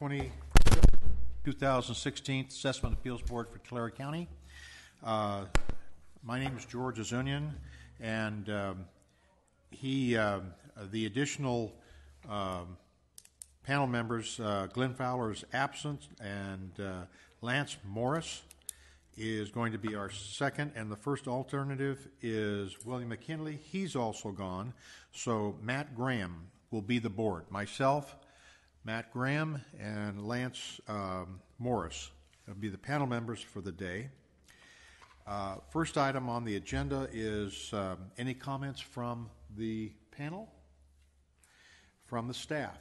2016 Assessment Appeals Board for Tulare County. My name is George Azunian, and the additional panel members, Glenn Fowler is absent, and Lance Morris is going to be our second, and the first alternative is William McKinley. He's also gone, so Matt Graham will be the board. Myself, Matt Graham, and Lance Morris will be the panel members for the day. First item on the agenda is any comments from the panel, from the staff,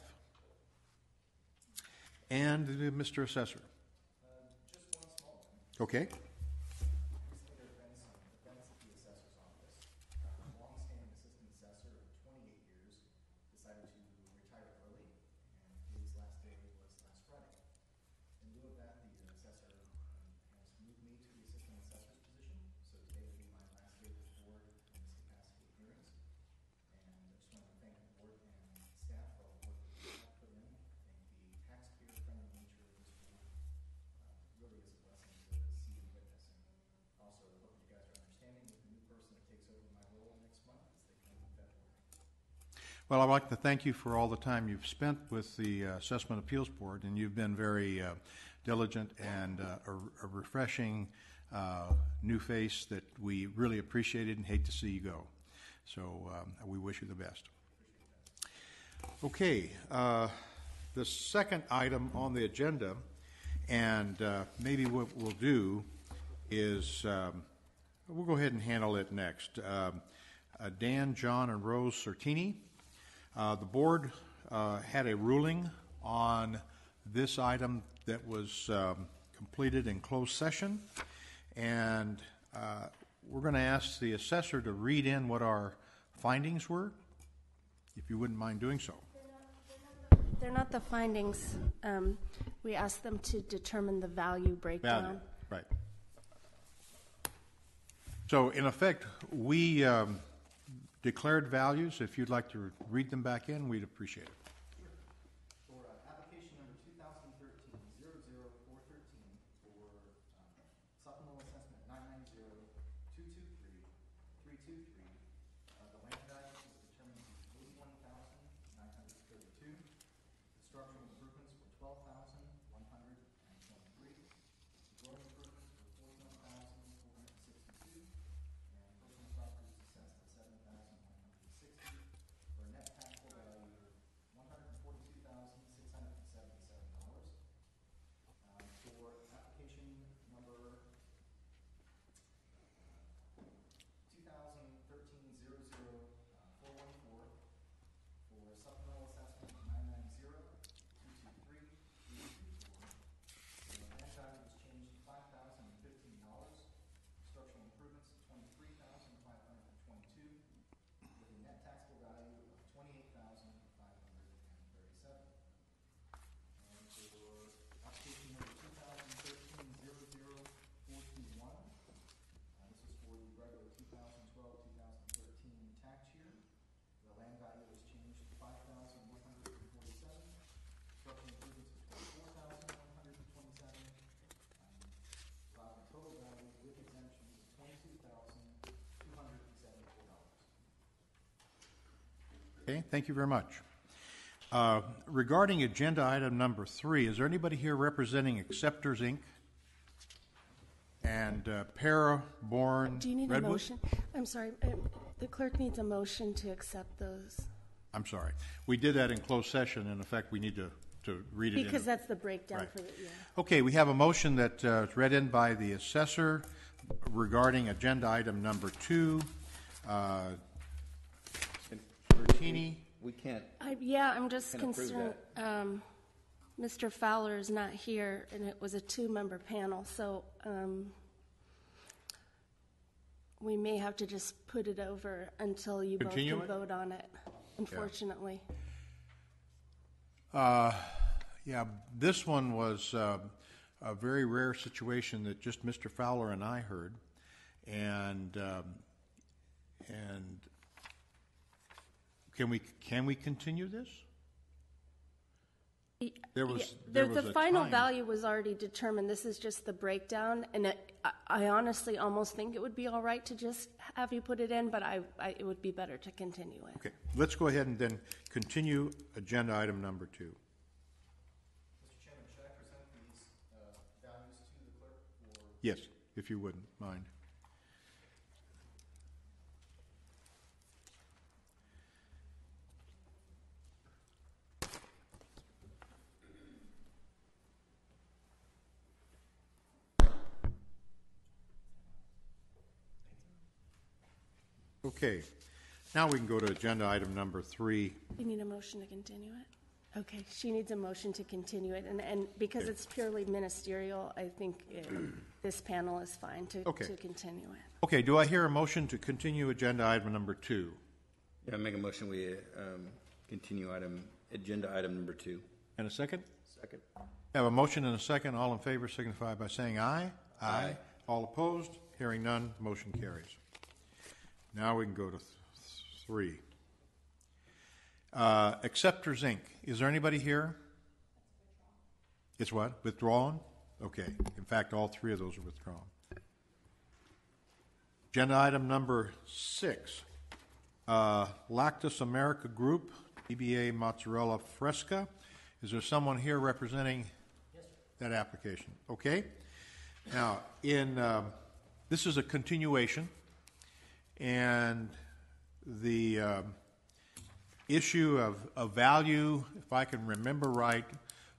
and Mr. Assessor. Just one small one. Okay. Recently there have been some events at the assessor's office. A long-standing assistant assessor of 28 years decided to retire early, and his last day was last Friday. In lieu of that, the assessor has moved me to the assistant assessor's position, so today will be my last day with the board in this capacity of hearings. And I just want to thank the board and staff for all the work that they have put in. I think the taxpayer-friendly nature of this board really is a blessing to see and witness. And also, I hope you guys are understanding with the new person that takes over my role next month as they come in February. Well, I'd like to thank you for all the time you've spent with the Assessment Appeals Board, and you've been very diligent and a refreshing new face that we really appreciated and hate to see you go. So we wish you the best. Okay, the second item on the agenda, and maybe what we'll do is we'll go ahead and handle it next. Dan, John, and Rose Sertini. The board had a ruling on this item that was completed in closed session, and we're going to ask the assessor to read in what our findings were, if you wouldn't mind doing so. They're not the findings. We asked them to determine the value breakdown. Value, right. So, in effect, we declared values. If you'd like to read them back in, we'd appreciate it. For application number 2013-00413 for supplemental assessment 990-223-323, the land value was determined to be $81,932. The structural improvements were $12,123. The growing improvements were $41,462, and personal property is assessed at $7,160 for a net taxable value of $142,677. For application number 2013-00414 for supplemental assessment 990-223-324, the land value was changed to $5,015. Structural improvements to $23,522, with a net taxable value of $28,537. And for application number 2013-00421, this is for the regular 2012-2013 tax year. The land value was changed to $5,147. Structural improvements to $24,127. The total value with exemptions is $22,274. Okay, thank you very much. Regarding agenda item number 3, is there anybody here representing Acceptors, Inc. and Paraborn Do you need Redwood? a motion? I'm sorry. The clerk needs a motion to accept those. I'm sorry. We did that in closed session. In effect, we need to read it Because in. that's the breakdown Right. for the, yeah. Okay, we have a motion that is read in by the assessor regarding agenda item number 2. Bertini. We can't. I'm just Can approve concerned. Mr. Fowler is not here, and it was a 2-member panel, so we may have to just put it over until you Continue both it? can vote on it, unfortunately. Yeah, this one was a very rare situation that just Mr. Fowler and I heard, and can we continue this? There was The a final time. value was already determined. This is just the breakdown, and I honestly almost think it would be all right to just have you put it in, but it would be better to continue it. Okay, let's go ahead and then continue agenda item number 2. Mr. Chairman, should I present these values to the clerk for? Yes, if you wouldn't mind. Okay, now we can go to agenda item number 3. You need a motion to continue it? Okay, she needs a motion to continue it, and because it's purely ministerial, I think this panel is fine to continue it. Okay, do I hear a motion to continue agenda item number 2? Yeah, I make a motion we continue agenda item number 2. And a second? Second. Have a motion and a second. All in favor signify by saying aye. Aye. All opposed? Hearing none, motion carries. Now we can go to 3. Acceptors, Inc. Is there anybody here? It's what? Withdrawn? Okay. In fact, all 3 of those are withdrawn. Agenda item number 6. Lactus America Group, DBA Mozzarella Fresca. Is there someone here representing that application? Okay. Now, this is a continuation, and the issue of value, if I can remember right,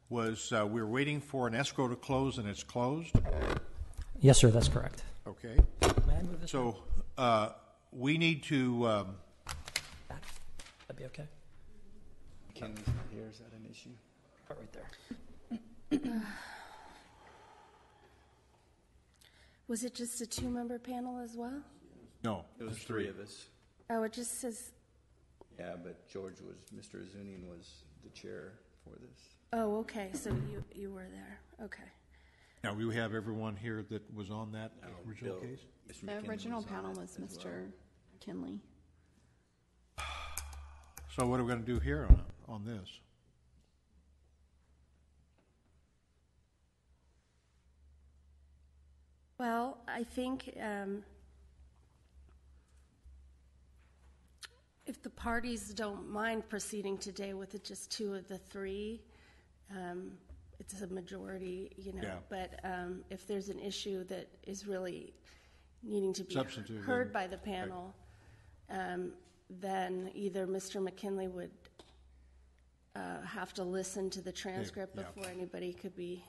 was we're waiting for an escrow to close, and it's closed. Yes, sir, that's correct. Okay. May I move this? So we need to. That'd be okay. Ken's not here. Is that an issue? Put right there. Was it just a 2-member panel as well? No, It was there's 3 of us. Oh, it just says, Yeah, but Mr. Azunin was the chair for this. oh, okay, so you were there, okay. Now, we have everyone here that was on that original Bill- case? Mr. The McKinley original was on panel it was as well. Mr. Kinley. So what are we going to do here on this? Well, I think if the parties don't mind proceeding today with just 2 of the 3, it's a majority, Yeah. But if there's an issue that is really needing to be Substantive, heard then- by the panel, then either Mr. McKinley would have to listen to the transcript yeah. before anything could be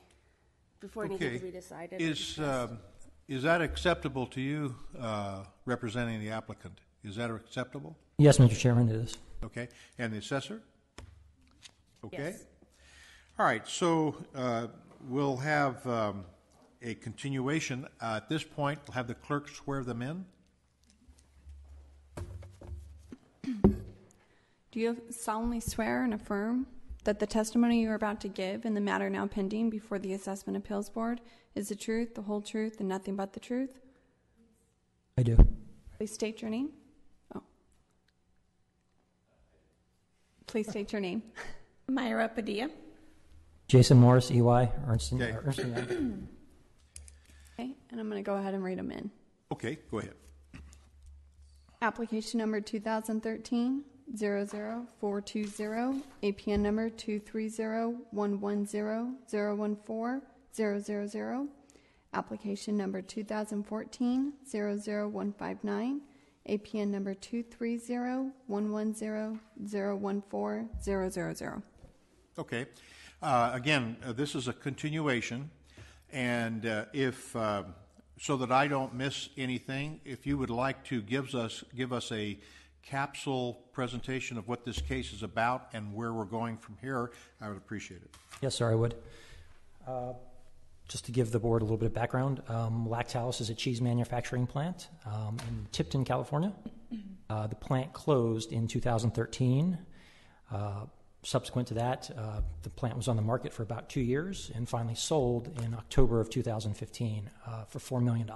decided. or Is discussed. is that acceptable to you, representing the applicant? Is that acceptable? Yes, Mr. Chairman, it is. Okay, and the assessor? Okay. Yes. All right, so we'll have a continuation. At this point, we'll have the clerk swear them in. Do you solemnly swear and affirm that the testimony you are about to give in the matter now pending before the Assessment Appeals Board is the truth, the whole truth, and nothing but the truth? I do. Please state your name. Oh. Please state your name. Myra Padilla. Jason Morris, EY, Ernst Okay. Ernst & Young. Okay, and I'm going to go ahead and read them in. Okay, go ahead. Application number 2013-00420, APN number 230-110-014-000. Application number 2014-00159, APN number 230-110-014-000. Okay. Again, this is a continuation, and if so that I don't miss anything, if you would like to give us a capsule presentation of what this case is about and where we're going from here, I would appreciate it. Yes, sir, I would. Just to give the board a little bit of background, Lactalis is a cheese manufacturing plant in Tipton, California. The plant closed in 2013. Subsequent to that, the plant was on the market for about 2 years and finally sold in October of 2015 for $4 million.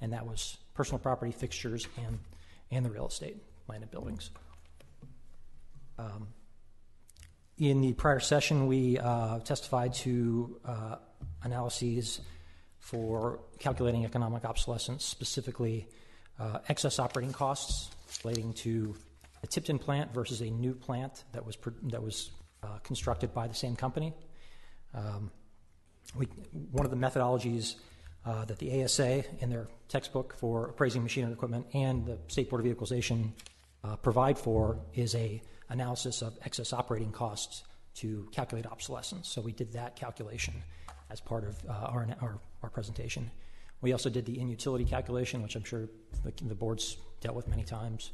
And that was personal property, fixtures, and the real estate, land and buildings. In the prior session, we testified to analyses for calculating economic obsolescence, specifically excess operating costs relating to a Tipton plant versus a new plant that was constructed by the same company. One of the methodologies that the ASA in their textbook for appraising machinery and equipment and the State Board of Equalization provide for is a analysis of excess operating costs to calculate obsolescence. So we did that calculation as part of our presentation. We also did the in-utility calculation, which I'm sure the board's dealt with many times.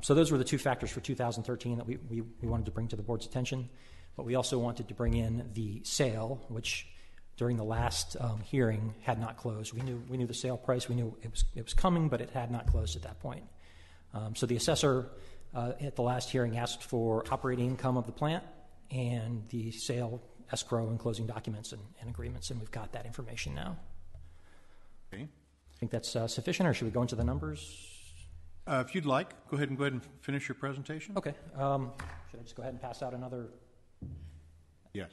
So those were the two factors for 2013 that we wanted to bring to the board's attention. But we also wanted to bring in the sale, which during the last hearing had not closed. We knew the sale price. We knew it was coming, but it had not closed at that point. So the assessor at the last hearing asked for operating income of the plant and the sale escrow and closing documents and agreements, and we've got that information now. Okay. I think that's sufficient, or should we go into the numbers? If you'd like, go ahead and finish your presentation. Okay. Should I just go ahead and pass out another? Yes.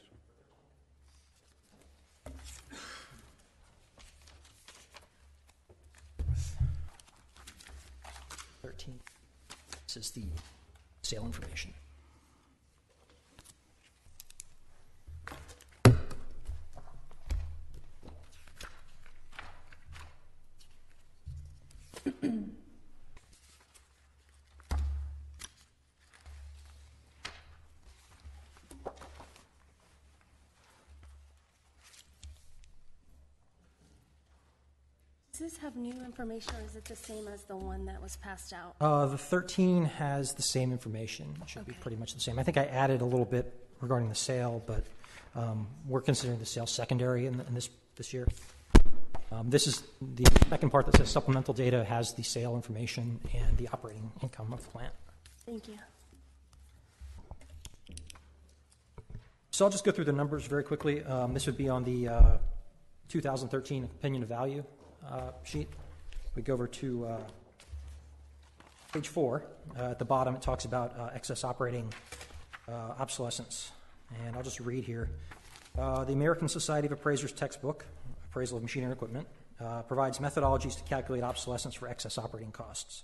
This is the sale information. Does this have new information, or is it the same as the one that was passed out? The 13 has the same information. It should be pretty much the same. I think I added a little bit regarding the sale, but we're considering the sale secondary in this year. This is the second part that says supplemental data has the sale information and the operating income of the plant. Thank you. So I'll just go through the numbers very quickly. This would be on the 2013 opinion of value sheet. We go over to page 4. At the bottom, it talks about excess operating obsolescence. And I'll just read here. The American Society of Appraisers textbook, Appraisal of Machinery and Equipment, provides methodologies to calculate obsolescence for excess operating costs.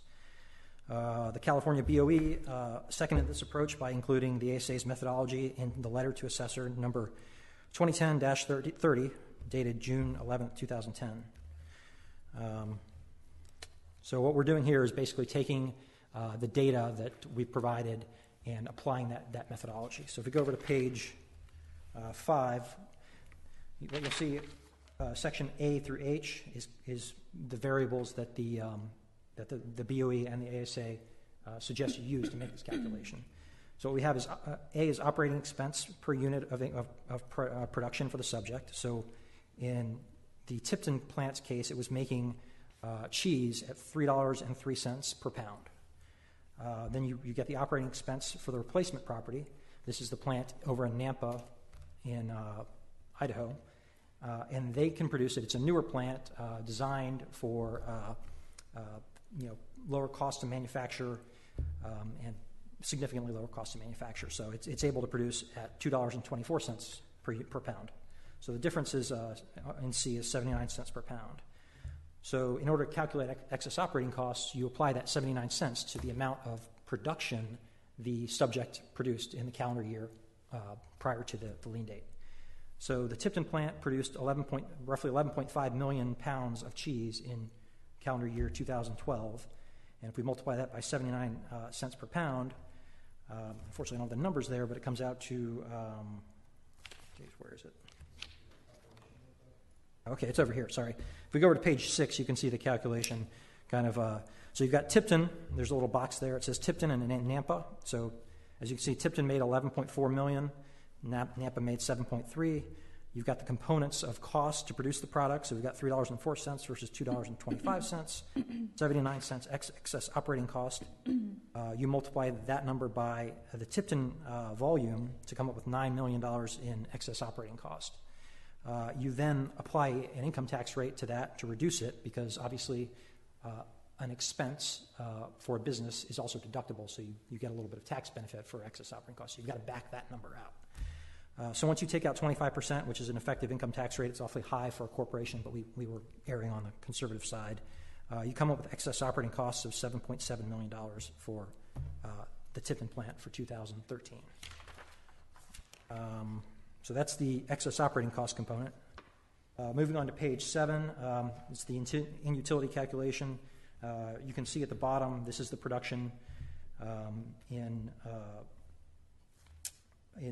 The California BOE seconded this approach by including the ASA's methodology in the letter to assessor number 2010-30, dated June 11, 2010. So what we're doing here is basically taking the data that we provided and applying that methodology. So if we go over to page 5, what you'll see, section A through H is the variables that the BOE and the ASA suggest you use to make this calculation. So what we have is A is operating expense per unit of production for the subject. So in the Tipton plant's case, it was making cheese at $3.03 per pound. Then you get the operating expense for the replacement property. This is the plant over in Nampa in Idaho. And they can produce it. It's a newer plant designed for lower cost to manufacture and significantly lower cost to manufacture. So it's able to produce at $2.24 per pound. So the difference is in C is 79 cents per pound. So in order to calculate excess operating costs, you apply that 79 cents to the amount of production the subject produced in the calendar year prior to the lien date. So the Tipton plant produced roughly 11.5 million pounds of cheese in calendar year 2012. And if we multiply that by 79 cents per pound, unfortunately I don't have the numbers there, but it comes out to, where is it? Okay, it's over here, sorry. If we go over to page 6, you can see the calculation kind of, so you've got Tipton, there's a little box there, it says Tipton and Nampa. So as you can see, Tipton made 11.4 million, Nampa made 7.3. You've got the components of cost to produce the product. So we've got $3.04 versus $2.25, 79 cents excess operating cost. You multiply that number by the Tipton volume to come up with $9 million in excess operating cost. You then apply an income tax rate to that to reduce it because obviously an expense for a business is also deductible, so you get a little bit of tax benefit for excess operating costs. You've got to back that number out. So once you take out 25%, which is an effective income tax rate, it's awfully high for a corporation, but we were erring on the conservative side. You come up with excess operating costs of $7.7 million for the Tipton plant for 2013. So that's the excess operating cost component. Moving on to page 7, it's the in-utility calculation. You can see at the bottom, this is the production in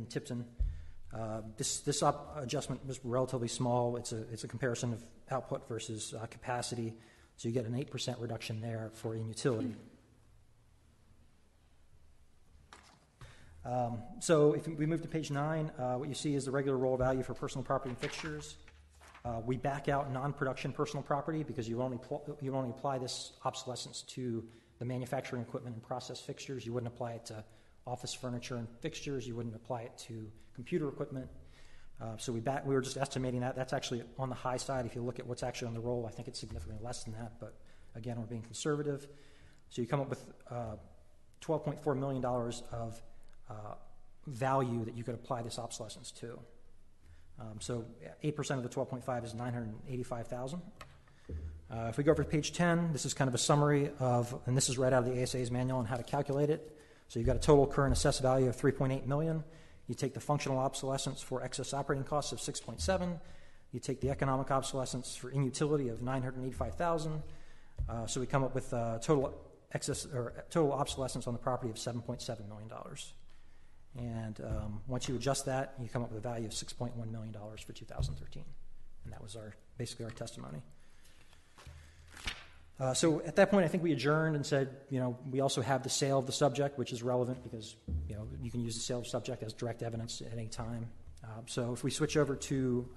Tipton. This adjustment was relatively small. It's a comparison of output versus capacity. So you get an 8% reduction there for in-utility. So if we move to page 9, what you see is the regular roll value for personal property and fixtures. We back out non-production personal property because you only apply this obsolescence to the manufacturing equipment and process fixtures. You wouldn't apply it to office furniture and fixtures. You wouldn't apply it to computer equipment. So we were just estimating that. That's actually on the high side. If you look at what's actually on the roll, I think it's significantly less than that. But again, we're being conservative. So you come up with $12.4 million of value that you could apply this obsolescence to. So 8% of the 12.5 is $985,000. If we go over to page 10, this is kind of a summary of, and this is right out of the ASA's manual on how to calculate it. So you've got a total current assessed value of $3.8 million. You take the functional obsolescence for excess operating costs of $6.7. You take the economic obsolescence for in-utility of $985,000. So we come up with total obsolescence on the property of $7.7 million. And once you adjust that, you come up with a value of $6.1 million for 2013. And that was basically our testimony. So at that point, I think we adjourned and said, we also have the sale of the subject, which is relevant because, you can use the sale of subject as direct evidence at any time. So if we switch over to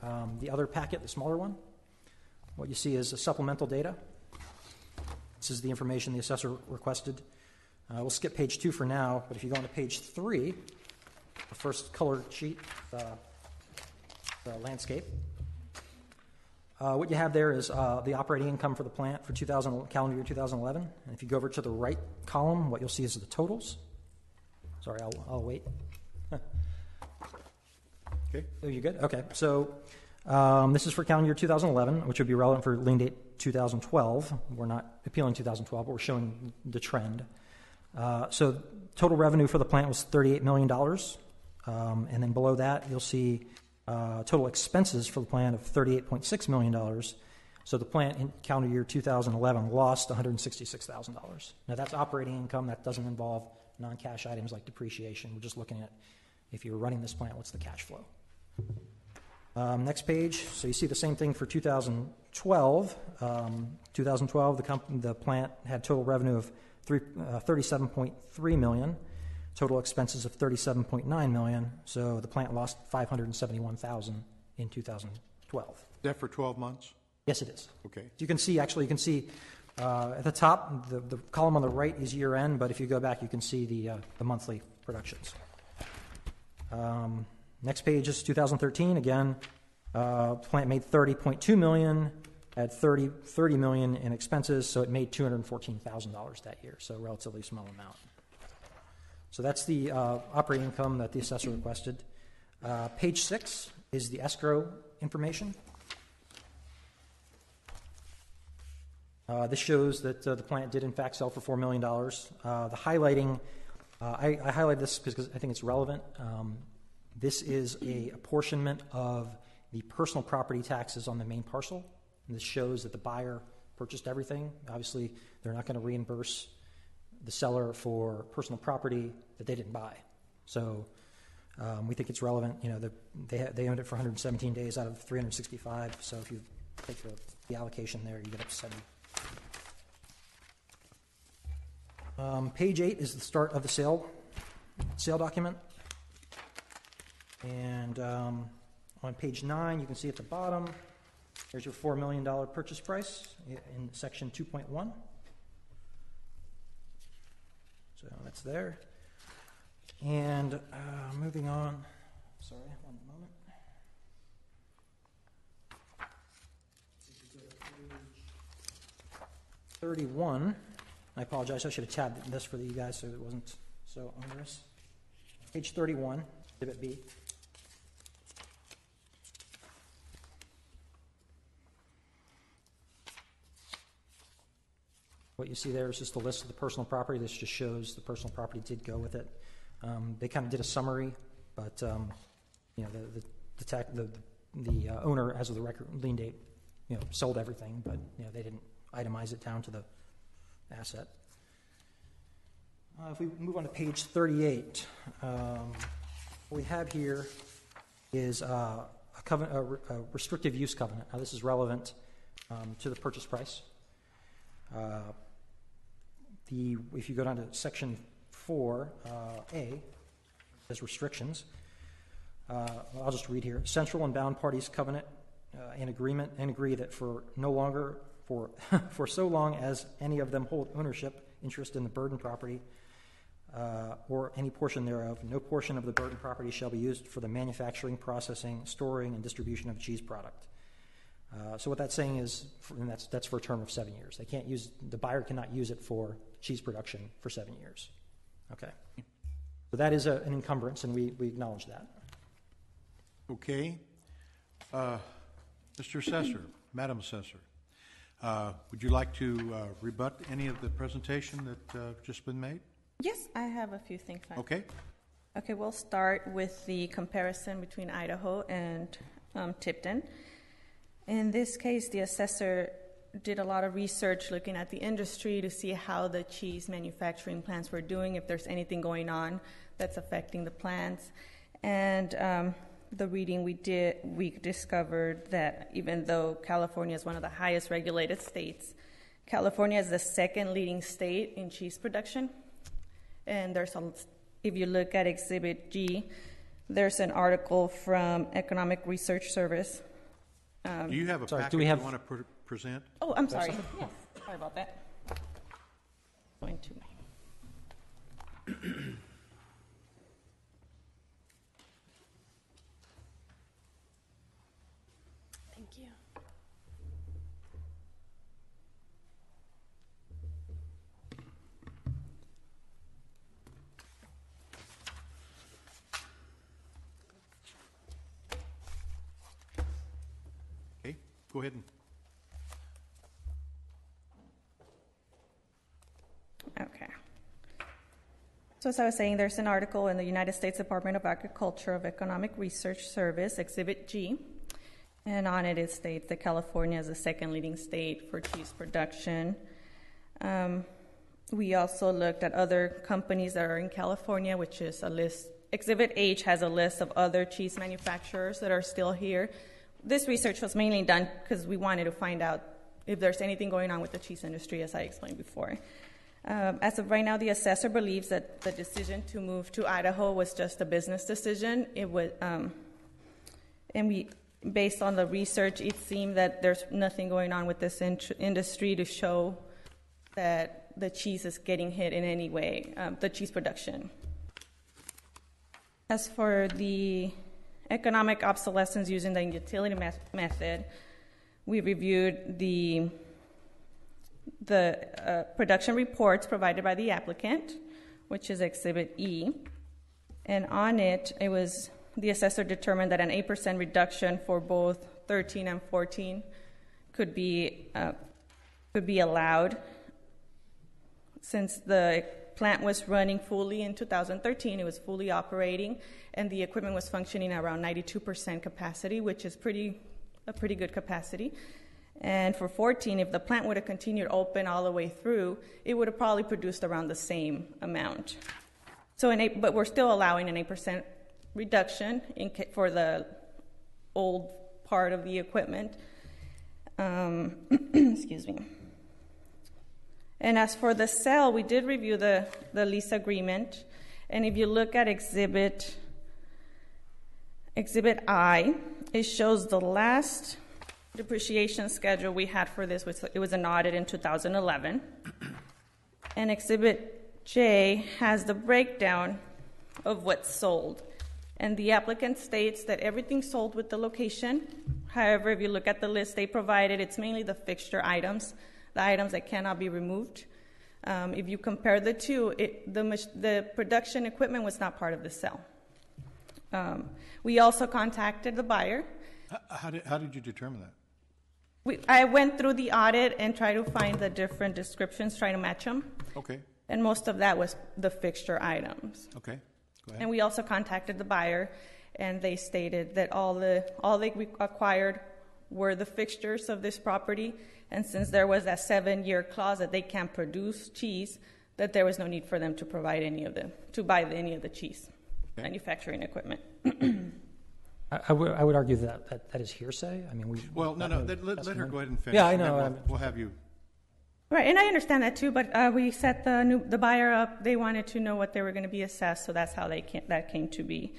the other packet, the smaller one, what you see is a supplemental data. This is the information the assessor requested. We'll skip page 2 for now, but if you go on to page 3, the first colored sheet, the landscape, what you have there is the operating income for the plant for calendar year 2011. And if you go over to the right column, what you'll see is the totals. Sorry, I'll wait. Okay. Oh, you good? Okay. So this is for calendar year 2011, which would be relevant for lien date 2012. We're not appealing 2012, but we're showing the trend. So total revenue for the plant was $38 million. And then below that, you'll see total expenses for the plant of $38.6 million. So the plant in calendar year 2011 lost $166,000. Now that's operating income. That doesn't involve non-cash items like depreciation. We're just looking at, if you're running this plant, what's the cash flow. Next page. So you see the same thing for 2012. 2012, the plant had total revenue of $37.3 million, total expenses of $37.9 million. So the plant lost $571,000 in 2012. Is that for 12 months? Yes, it is. Okay. You can see at the top, the column on the right is year end, but if you go back, you can see the monthly productions. Next page is 2013. Again, plant made $30.2 million, had $30 million in expenses, so it made $214,000 that year, so a relatively small amount. So that's the operating income that the assessor requested. Page 6 is the escrow information. This shows that the plant did in fact sell for $4 million. The highlighting, I highlight this because I think it's relevant. This is a apportionment of the personal property taxes on the main parcel. And this shows that the buyer purchased everything. Obviously, they're not going to reimburse the seller for personal property that they didn't buy. So we think it's relevant. They owned it for 117 days out of 365. So if you take the allocation there, you get up to 70. Page 8 is the start of the sale document. And on page 9, you can see at the bottom, there's your $4 million purchase price in section 2.1. So that's there. And moving on, sorry, one moment. 31, I apologize, I should have tabbed this for you guys so it wasn't so onerous. Page 31, Exhibit B. What you see there is just a list of the personal property. This just shows the personal property did go with it. They kind of did a summary, but you know, the owner, as of the record lien date, you know, sold everything, but you know, they didn't itemize it down to the asset. If we move on to page 38, what we have here is a restrictive use covenant. Now, this is relevant to the purchase price. If you go down to section 4A, there's restrictions. I'll just read here. Central and bound parties covenant an agreement and agree that for so long as any of them hold ownership interest in the burden property or any portion thereof, no portion of the burden property shall be used for the manufacturing, processing, storing, and distribution of cheese product. So what that's saying is, and that's for a term of 7 years. The buyer cannot use it for cheese production for 7 years. Okay. So that is an encumbrance, and we acknowledge that. Okay. Mr. Assessor, Madam Assessor, would you like to rebut any of the presentation that just been made? Yes, I have a few things. Okay. Okay, we'll start with the comparison between Idaho and Tipton. In this case, the assessor did a lot of research looking at the industry to see how the cheese manufacturing plants were doing, if there's anything going on that's affecting the plants. And the reading we did, we discovered that even though California is one of the highest regulated states, California is the second leading state in cheese production. And if you look at Exhibit G, there's an article from Economic Research Service. Do you have a package you want to present? Oh, I'm sorry. Yes, sorry about that. Going to Thank you. Okay, go ahead and. Okay. So as I was saying, there's an article in the United States Department of Agriculture of Economic Research Service, Exhibit G, and on it states that California is the second leading state for cheese production. We also looked at other companies that are in California, which is a list. Exhibit H has a list of other cheese manufacturers that are still here. This research was mainly done because we wanted to find out if there's anything going on with the cheese industry, as I explained before. As of right now, the assessor believes that the decision to move to Idaho was just a business decision. It was, based on the research, it seemed that there's nothing going on with this industry to show that the cheese is getting hit in any way, the cheese production. As for the economic obsolescence using the utility method, we reviewed the production reports provided by the applicant, which is Exhibit E, and on it, the assessor determined that an 8% reduction for both 13 and 14 could be allowed. Since the plant was running fully in 2013, it was fully operating, and the equipment was functioning around 92% capacity, which is a pretty good capacity. And for 14, if the plant would have continued open all the way through, it would have probably produced around the same amount. But we're still allowing an 8% reduction for the old part of the equipment. Excuse me. And as for the sale, we did review the lease agreement. And if you look at Exhibit I, it shows the last depreciation schedule we had for this. It was an audit in 2011. And Exhibit J has the breakdown of what's sold. And the applicant states that everything sold with the location. However, if you look at the list they provided, it's mainly the fixture items. the items that cannot be removed. If you compare the two, the production equipment was not part of the sale. We also contacted the buyer. How did you determine that? I went through the audit and tried to find the different descriptions, trying to match them. Okay, And most of that was the fixture items. okay, go ahead. And we also contacted the buyer, and they stated that all they acquired were the fixtures of this property. And since there was that 7-year clause that they can't produce cheese, that there was no need for them to provide to buy any of the cheese manufacturing equipment. I would argue that is hearsay. I mean, Well, no, let her go ahead and finish. Yeah, I and then know. We'll have you. Right, and I understand that too, but we set the buyer up. They wanted to know what they were going to be assessed, so that's how that came to be.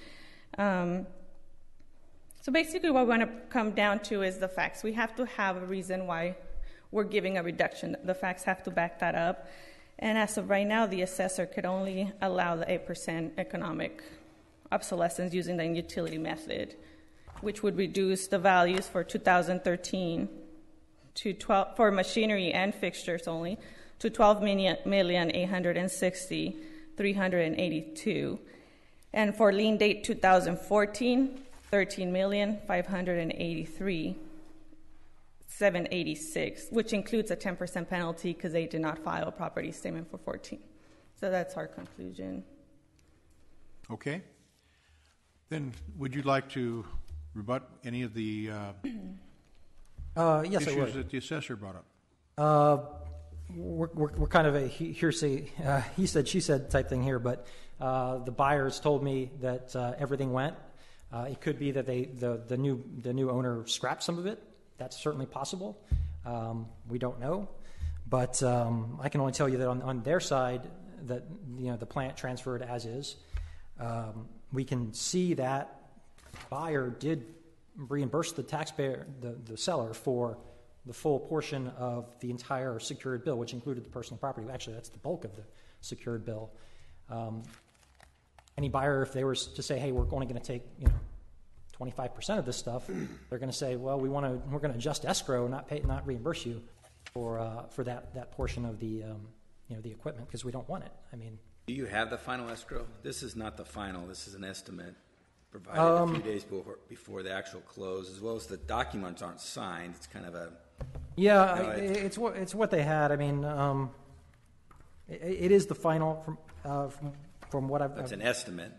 So basically what we want to come down to is the facts. We have to have a reason why we're giving a reduction. The facts have to back that up. And as of right now, the assessor could only allow the 8% economic obsolescence using the utility method, which would reduce the values for 2013 to 12 for machinery and fixtures only to 12,860,382, and for lien date 2014, 13,583,786, which includes a 10% penalty because they did not file a property statement for 14. So that's our conclusion. Okay. Then would you like to rebut any of the yes, I issues would. that the assessor brought up? We're kind of a hearsay, he said, she said type thing here, but the buyers told me that everything went. It could be that the new owner scrapped some of it. That's certainly possible. We don't know, but I can only tell you that on their side that the plant transferred as is. We can see that buyer did reimburse the taxpayer, the seller, for the full portion of the entire secured bill, which included the personal property. Actually, that's the bulk of the secured bill. Any buyer, if they were to say, "Hey, we're only going to take 25% of this stuff," they're going to say, "Well, we're going to adjust escrow, not reimburse you for that portion of the the equipment because we don't want it." I mean, Do you have the final escrow? This is not the final. This is an estimate provided a few days before the actual close, as well as the documents aren't signed. It's kind of a... it's what they had. I mean, it is the final from what I've... It's an estimate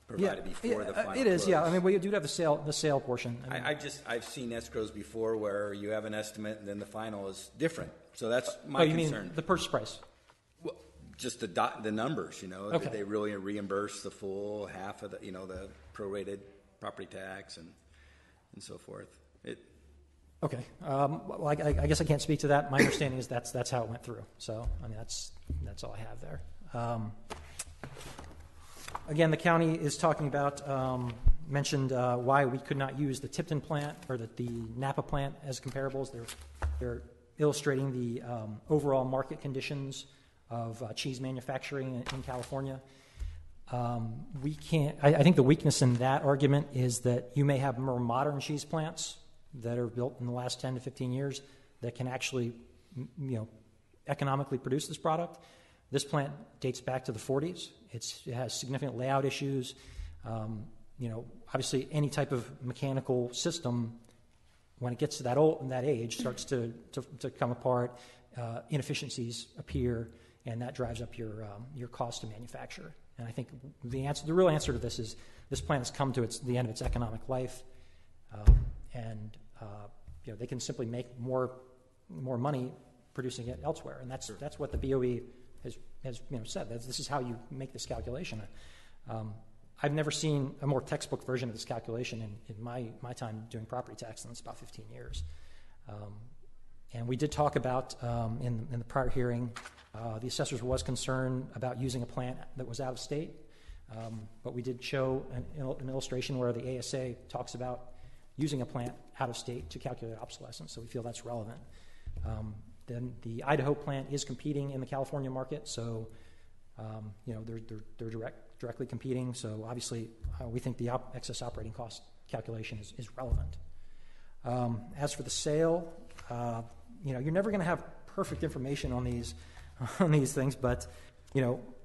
provided before the final It is, close. yeah. I mean, we do have the sale portion. I mean, I've seen escrows before where you have an estimate and then the final is different. So that's my you concern. mean the purchase price? Well, just the numbers, Okay. Did they really reimburse the full half of the prorated property tax and so forth? Okay. Well, I guess I can't speak to that. My understanding is that's how it went through. So, I mean, that's all I have there. Again, the county is talking about, mentioned why we could not use the Tipton plant or the Napa plant as comparables. They're illustrating the overall market conditions of cheese manufacturing in California. We can't. I think the weakness in that argument is that you may have more modern cheese plants that are built in the last 10 to 15 years that can actually, economically produce this product. This plant dates back to the 40s. It has significant layout issues. Obviously, any type of mechanical system, when it gets to that age, starts to come apart. Inefficiencies appear, and that drives up your cost to manufacture. And I think the real answer to this is this plant has come to the end of its economic life, and they can simply make more money producing it elsewhere, and that's what the BOE has said. This is how you make this calculation. I've never seen a more textbook version of this calculation in my time doing property tax, and it's about 15 years. And we did talk about in the prior hearing, the assessors was concerned about using a plant that was out of state, but we did show an illustration where the ASA talks about using a plant out of state to calculate obsolescence, so we feel that's relevant. Then the Idaho plant is competing in the California market, so they're directly competing. So obviously, we think the excess operating cost calculation is relevant. As for the sale, you're never going to have perfect information on these things, but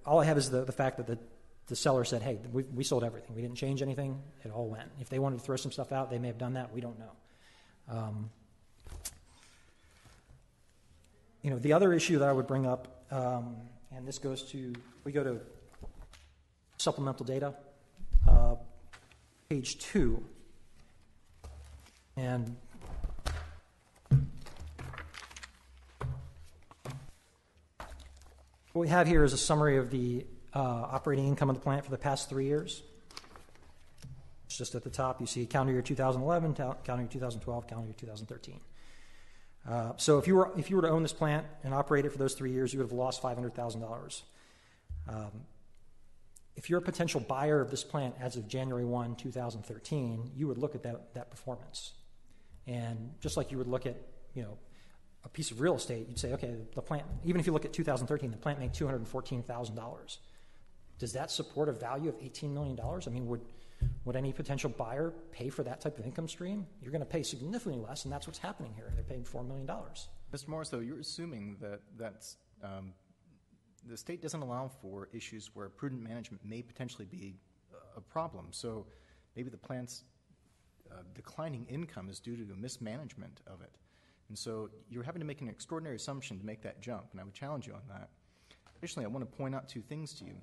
all I have is the fact that the seller said, hey, we sold everything. We didn't change anything. It all went. If they wanted to throw some stuff out, they may have done that. We don't know. The other issue that I would bring up, and this goes to, we go to supplemental data, page 2, and what we have here is a summary of the operating income of the plant for the past 3 years. It's just at the top. You see calendar year 2011, calendar year 2012, calendar year 2013. So if you were to own this plant and operate it for those 3 years, you would have lost $500,000. If you're a potential buyer of this plant as of January 1, 2013, you would look at that performance. And just like you would look at, a piece of real estate, you'd say, okay, the plant, even if you look at 2013, the plant made $214,000. Does that support a value of $18 million? I mean, would any potential buyer pay for that type of income stream? You're going to pay significantly less, and that's what's happening here. They're paying $4 million. Mr. Morris, though, you're assuming that's the state doesn't allow for issues where prudent management may potentially be a problem. So maybe the plant's declining income is due to the mismanagement of it. And so you're having to make an extraordinary assumption to make that jump, and I would challenge you on that. Additionally, I want to point out 2 things to you.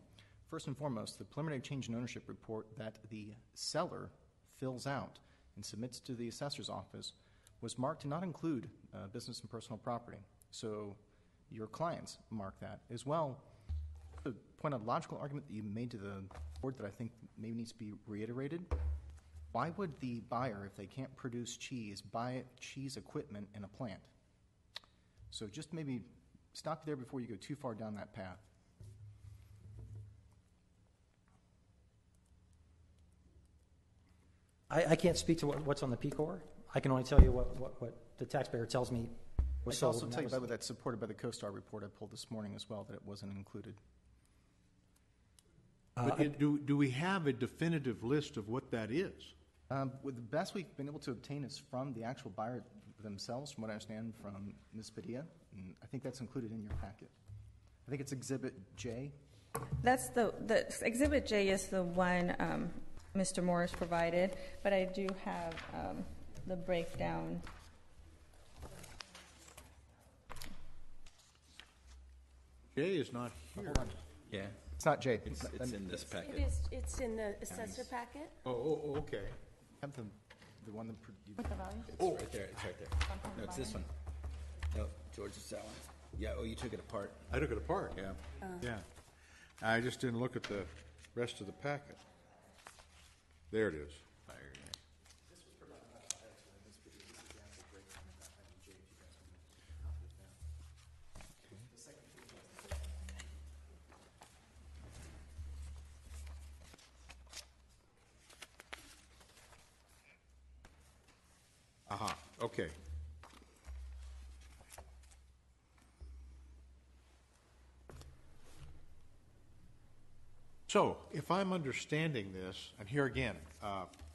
First and foremost, the preliminary change in ownership report that the seller fills out and submits to the assessor's office was marked to not include business and personal property. So your clients mark that as well. To point out a logical argument that you made to the board that I think maybe needs to be reiterated. Why would the buyer, if they can't produce cheese, buy cheese equipment in a plant? So just maybe stop there before you go too far down that path. I can't speak to what's on the PCOR. I can only tell you what the taxpayer tells me was sold. I can also tell you, by the way, that's supported by the CoStar report I pulled this morning as well, that it wasn't included. But do we have a definitive list of what that is? The best we've been able to obtain is from the actual buyer themselves, from what I understand from Ms. Padilla, and I think that's included in your packet. I think it's Exhibit J. That's the Exhibit J is the one Mr. Morris provided, but I do have the breakdown. J is not here. Yeah, It's not J. it's in this packet. It is, it's in the assessor packet. Oh, okay. Have the one that With the value? It's right there. It's right there. No, it's this one. No, George, it's that one. Yeah. Oh, you took it apart. I took it apart. Yeah. Yeah. I just didn't look at the rest of the packet. There it is. Aha, okay. So, if I'm understanding this, and here again,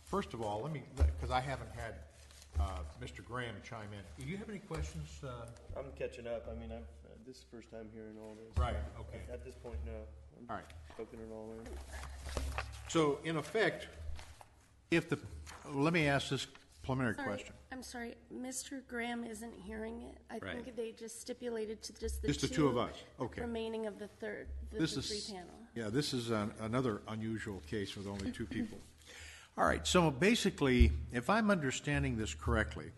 first of all, because I haven't had Mr. Graham chime in. Do you have any questions? I'm catching up. I mean, this is the first time hearing all this. Right, okay. At this point, no. I'm All right. soaking it all in. So, in effect, let me ask this preliminary Sorry, question. I'm sorry, Mr. Graham isn't hearing it. I Right. think they just stipulated to just Just the two of us, okay. remaining of the This three is, panel. yeah, this is another unusual case with only 2 people. All right, so basically, if I'm understanding this correctly,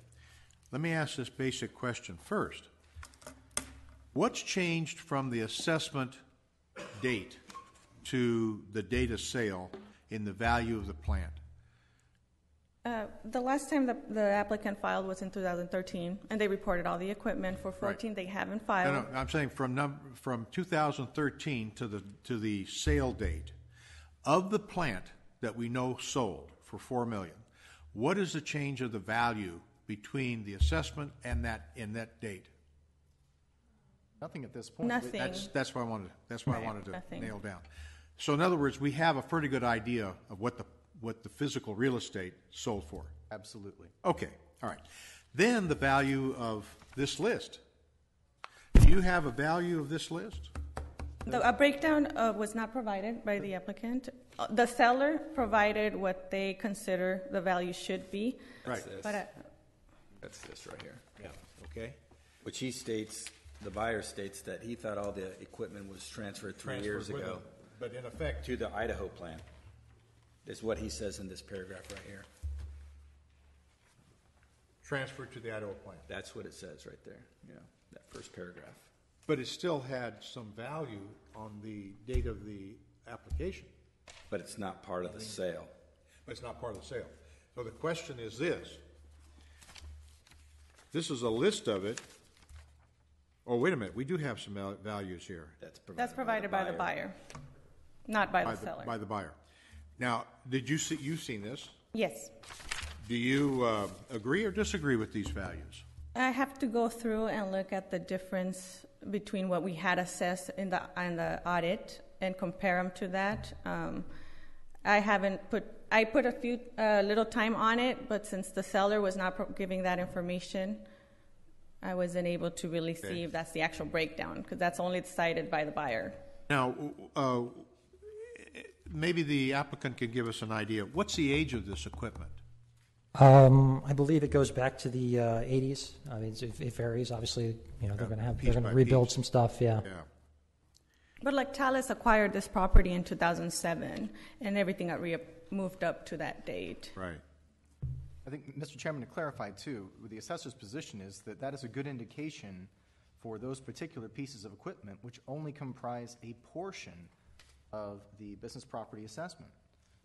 let me ask this basic question first. What's changed from the assessment date to the date of sale in the value of the plant? The last time the applicant filed was in 2013, and they reported all the equipment. For 14, they haven't filed. No, I'm saying from 2013 to the sale date of the plant that we know sold for $4 million. What is the change of the value between the assessment and that date? Nothing at this point. Nothing. That's what I wanted. That's what I wanted to Nothing. nail down. So in other words, we have a pretty good idea of what the physical real estate sold for. Absolutely. Okay, all right. Then the value of this list. Do you have a value of this list? A breakdown was not provided by the applicant. The seller provided what they consider the value should be. Right. That's this right here. Yeah. Okay. Which he states, the buyer states that he thought all the equipment was transferred 3 years Transferred with ago it, but in effect, to the Idaho plan, is what he says in this paragraph right here. transferred to the Idaho plant. That's what it says right there, that first paragraph. But it still had some value on the date of the application, But it's not part of the sale. but it's not part of the sale. So the question is this. This is a list of it. Oh, wait a minute, we do have some values here. That's provided by the buyer, not by the seller. By the buyer. Now, did you see, you've seen this? Yes. Do you agree or disagree with these values? I have to go through and look at the difference between what we had assessed in the audit and compare them to that. I put a few little time on it, but since the seller was not giving that information, I wasn't able to really see if that's the actual breakdown, because that's only decided by the buyer. Now, maybe the applicant can give us an idea. What's the age of this equipment? I believe it goes back to the 80s. I mean, it varies. Obviously, they're going to rebuild some stuff. Yeah. But like Thales acquired this property in 2007, and everything got moved up to that date. Right. I think, Mr. Chairman, to clarify too, the assessor's position is that that is a good indication for those particular pieces of equipment which only comprise a portion of the business property assessment.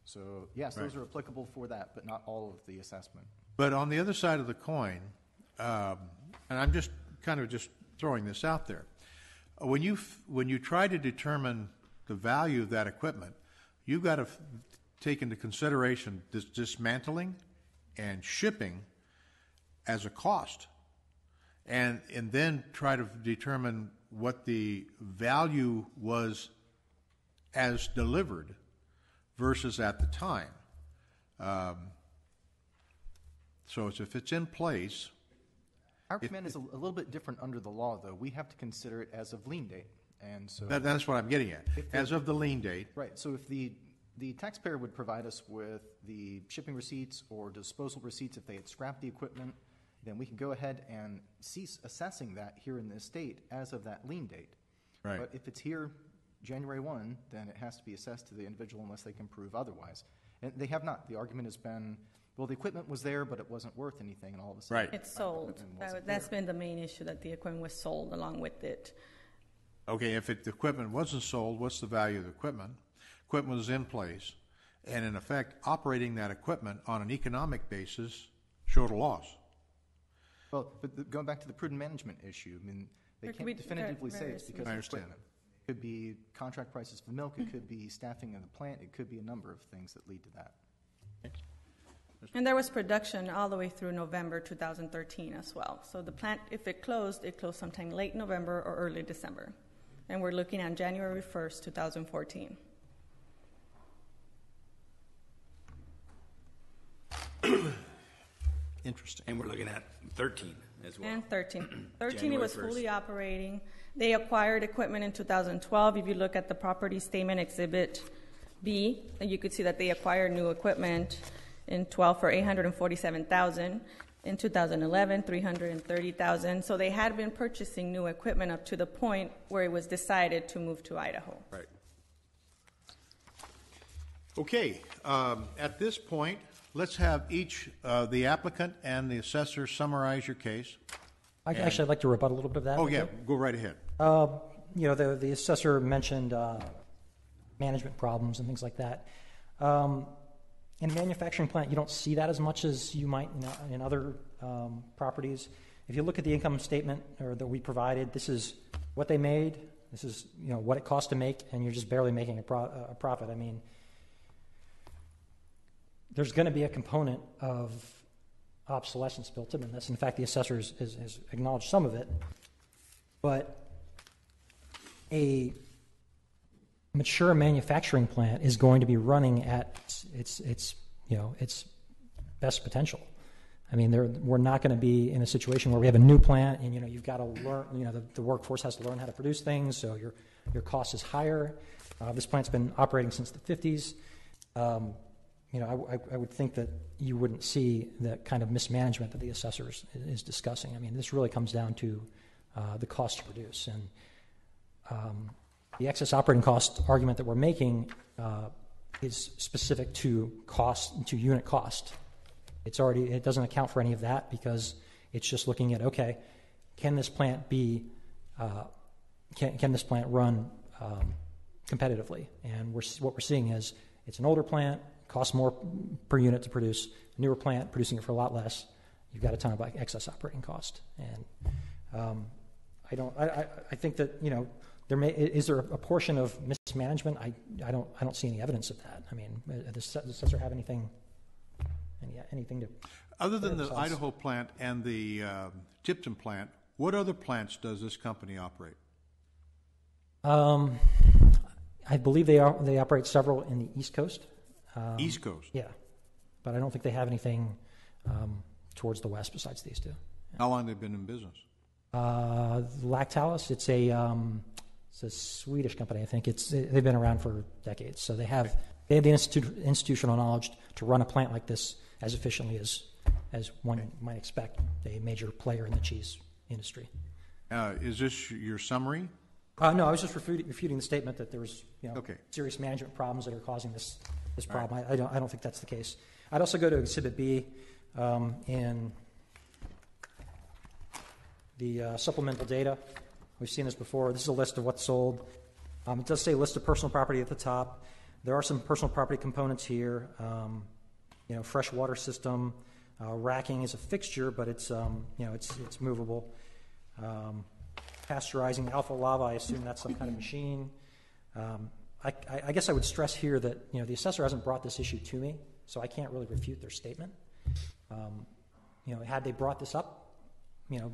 So, yes, those are applicable for that, but not all of the assessment. But on the other side of the coin, and I'm just throwing this out there, when you try to determine the value of that equipment, you've got to take into consideration this dismantling and shipping as a cost, and then try to determine what the value was as delivered versus at the time. So if it's in place. Our command is a little bit different under the law, though. We have to consider it as of lien date. And so That's what I'm getting at. As of the lien date. Right. So if the taxpayer would provide us with the shipping receipts or disposal receipts if they had scrapped the equipment, then we can go ahead and cease assessing that here in this state as of that lien date. Right. But if it's here January 1, then it has to be assessed to the individual unless they can prove otherwise. And they have not. The argument has been, well, the equipment was there, but it wasn't worth anything, and all of a sudden, Right. It's sold. That's been the main issue, that the equipment was sold along with it. Okay, if the equipment wasn't sold, what's the value of the equipment? Equipment was in place, and in effect, operating that equipment on an economic basis showed a loss. Well, but going back to the prudent management issue, I mean, they There could can't be definitively say it's because I of understand. equipment. It could be contract prices for milk. It could be staffing of the plant. It could be a number of things that lead to that. And there was production all the way through November 2013 as well. So the plant, if it closed sometime late November or early December. And we're looking at January 1st, 2014. Interesting. And we're looking at 13 as well. And 13. 13, it January was 1st. fully operating. They acquired equipment in 2012. If you look at the property statement Exhibit B, you could see that they acquired new equipment in 12 for $847,000. In 2011, $330,000. So they had been purchasing new equipment up to the point where it was decided to move to Idaho. Right. Okay, at this point, let's have each the applicant and the assessor summarize your case. I'd like to rebut a little bit of that. Oh, yeah, go right ahead. The assessor mentioned management problems and things like that. In a manufacturing plant, you don't see that as much as you might in other properties. If you look at the income statement that we provided, this is what they made. This is what it cost to make, and you're just barely making a profit. I mean, there's going to be a component of obsolescence built in this. In fact, the assessor has acknowledged some of it. But a mature manufacturing plant is going to be running at its best potential. I mean, we're not going to be in a situation where we have a new plant and, you've got to learn, the workforce has to learn how to produce things, so your cost is higher. This plant's been operating since the 50s. I would think that you wouldn't see the kind of mismanagement that the assessor is discussing. I mean, this really comes down to the cost to produce. And the excess operating cost argument that we're making is specific to unit cost. It doesn't account for any of that because it's just looking at, okay, can this plant can this plant run competitively? And what we're seeing is it's an older plant, costs more per unit to produce. A newer plant producing it for a lot less. You've got a ton of excess operating cost. And I think that is there a portion of mismanagement? I don't see any evidence of that. I mean, does the assessor have anything to? Other than the Idaho plant and the Tipton plant, what other plants does this company operate? I believe they operate several in the East Coast. East Coast? Yeah. But I don't think they have anything towards the west besides these two. How long have they been in business? Lactalis, it's a Swedish company, I think. They've been around for decades. So they have the institutional knowledge to run a plant like this as efficiently as one might expect, a major player in the cheese industry. Is this your summary? No, I was just refuting the statement that there was Okay. serious management problems that are causing this problem. Right. I don't think that's the case. I'd also go to Exhibit B in the supplemental data. We've seen this before. This is a list of what's sold. It does say list of personal property at the top. There are some personal property components here. Fresh water system. Racking is a fixture, but it's movable. Pasteurizing alpha lava, I assume that's some kind of machine. I guess I would stress here that the assessor hasn't brought this issue to me, so I can't really refute their statement. Had they brought this up,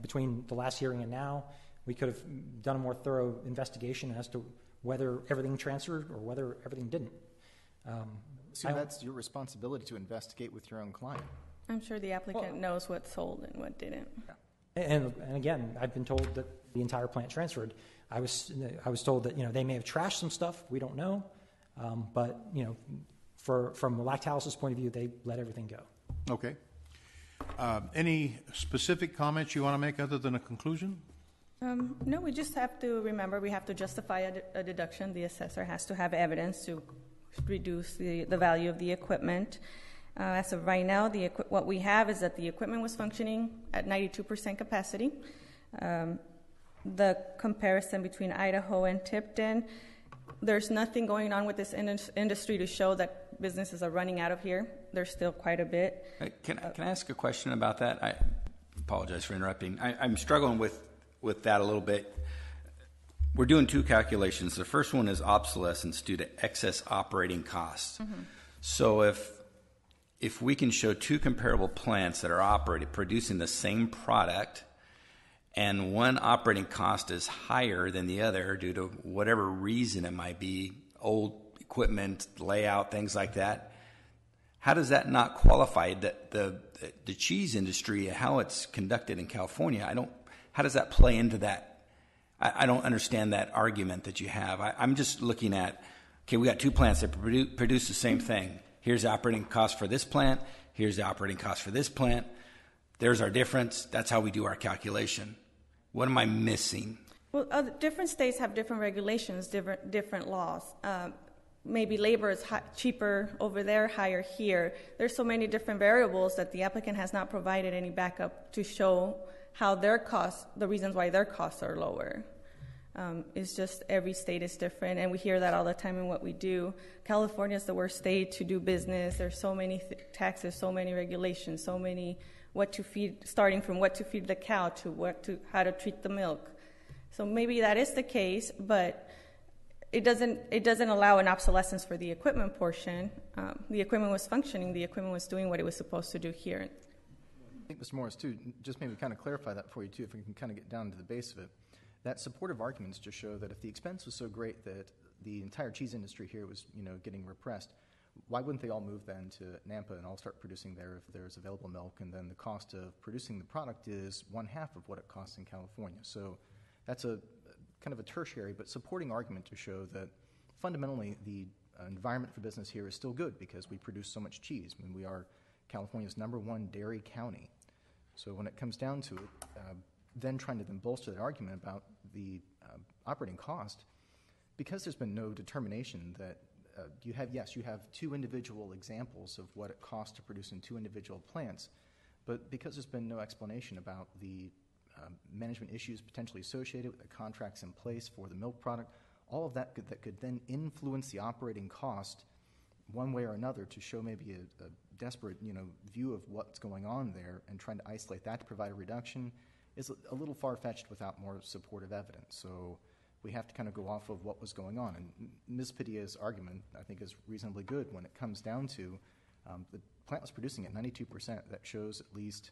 between the last hearing and now, we could have done a more thorough investigation as to whether everything transferred or whether everything didn't. So that's your responsibility to investigate with your own client. I'm sure the applicant knows what sold and what didn't. And again, I've been told that the entire plant transferred. I was told that they may have trashed some stuff. We don't know, but from Lactalis' point of view, they let everything go. Okay. Any specific comments you want to make other than a conclusion? No, we just have to remember we have to justify a deduction. The assessor has to have evidence to reduce the value of the equipment. As of right now, what we have is that the equipment was functioning at 92% capacity. The comparison between Idaho and Tipton, there's nothing going on with this industry to show that businesses are running out of here. There's still quite a bit. Can I ask a question about that? I apologize for interrupting. I'm struggling with that a little bit. We're doing two calculations. The first one is obsolescence due to excess operating costs. Mm-hmm. So if we can show two comparable plants that are producing the same product, and one operating cost is higher than the other due to whatever reason it might be, old equipment, layout, things like that, how does that not qualify the cheese industry, how it's conducted in California? How does that play into that? I don't understand that argument that you have. I'm just looking at, okay, we got two plants that produce the same thing. Here's the operating cost for this plant. Here's the operating cost for this plant. There's our difference. That's how we do our calculation. What am I missing? Well, different states have different regulations, different laws. Maybe labor is cheaper over there, higher here. There's so many different variables that the applicant has not provided any backup to show how their costs, the reasons why their costs are lower. It's just every state is different, and we hear that all the time in what we do. California is the worst state to do business. There's so many taxes, so many regulations, so many what to feed, starting from what to feed the cow to how to treat the milk. So maybe that is the case, but it doesn't allow an obsolescence for the equipment portion. The equipment was functioning. The equipment was doing what it was supposed to do here. I think, Mr. Morris, too, just maybe kind of clarify that for you, too, if we can kind of get down to the base of it. That supportive arguments just show that if the expense was so great that the entire cheese industry here was, getting repressed, why wouldn't they all move then to Nampa and all start producing there if there's available milk, and then the cost of producing the product is 1/2 of what it costs in California? So that's a kind of a tertiary but supporting argument to show that fundamentally the environment for business here is still good because we produce so much cheese. I mean, we are California's #1 dairy county. So when it comes down to it, then trying to then bolster that argument about the operating cost, because there's been no determination that you have 2 individual examples of what it costs to produce in 2 individual plants, but because there's been no explanation about the management issues potentially associated with the contracts in place for the milk product, all of that could then influence the operating cost one way or another to show maybe a desperate view of what's going on there, and trying to isolate that to provide a reduction is a little far-fetched without more supportive evidence. So we have to kind of go off of what was going on. And Ms. Padilla's argument, I think, is reasonably good when it comes down to the plant was producing at 92%. That shows at least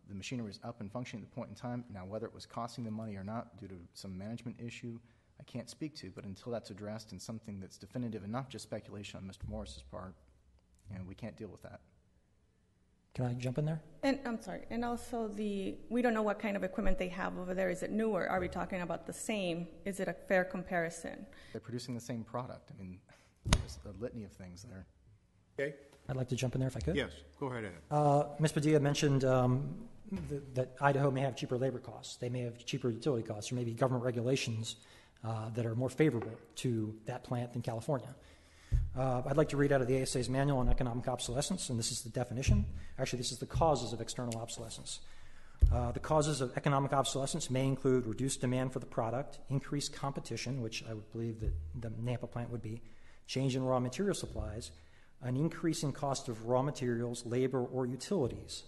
the machinery is up and functioning at the point in time. Now, whether it was costing them money or not due to some management issue, I can't speak to, but until that's addressed and something that's definitive and not just speculation on Mr. Morris's part, we can't deal with that. Can I jump in there? And I'm sorry, and also we don't know what kind of equipment they have over there. Is it newer? Are we talking about the same? Is it a fair comparison? They're producing the same product. I mean, there's a litany of things there. Okay. I'd like to jump in there if I could. Yes, go right ahead. Ms. Padilla mentioned that Idaho may have cheaper labor costs. They may have cheaper utility costs, or maybe government regulations that are more favorable to that plant than California. I'd like to read out of the ASA's Manual on Economic Obsolescence, and this is the definition. Actually, this is the causes of external obsolescence. The causes of economic obsolescence may include reduced demand for the product, increased competition, which I would believe that the Nampa plant would be, change in raw material supplies, an increase in cost of raw materials, labor, or utilities.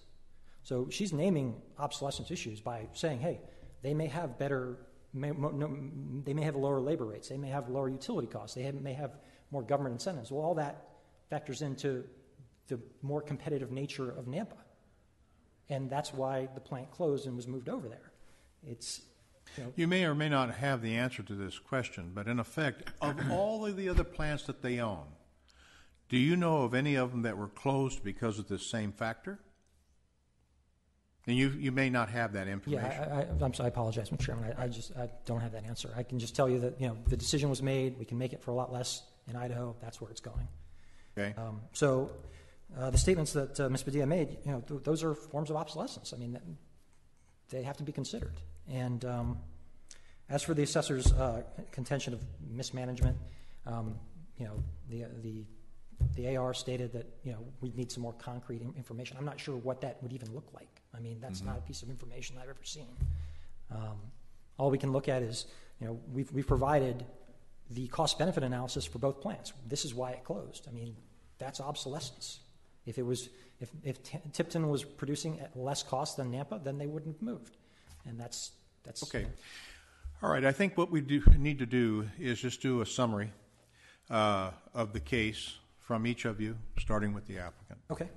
So she's naming obsolescence issues by saying, hey, they may have they may have lower labor rates, they may have lower utility costs, they may have more government incentives. Well, all that factors into the more competitive nature of Nampa. And that's why the plant closed and was moved over there. You may or may not have the answer to this question, but in effect, of all of the other plants that they own, do you know of any of them that were closed because of this same factor? And you may not have that information. Yeah, I'm sorry, I apologize, Mr. Chairman. I don't have that answer. I can just tell you that the decision was made. We can make it for a lot less in Idaho. That's where it's going. Okay. So the statements that Ms. Padilla made, those are forms of obsolescence. I mean, they have to be considered. And as for the assessor's contention of mismanagement, the AR stated that we need some more concrete information. I'm not sure what that would even look like. I mean, that's not a piece of information I've ever seen. All we can look at is we've provided the cost-benefit analysis for both plants. This is why it closed. I mean, that's obsolescence. If Tipton was producing at less cost than Nampa, then they wouldn't have moved. And that's okay. All right. I think what we need to do is just do a summary of the case from each of you, starting with the applicant. Okay.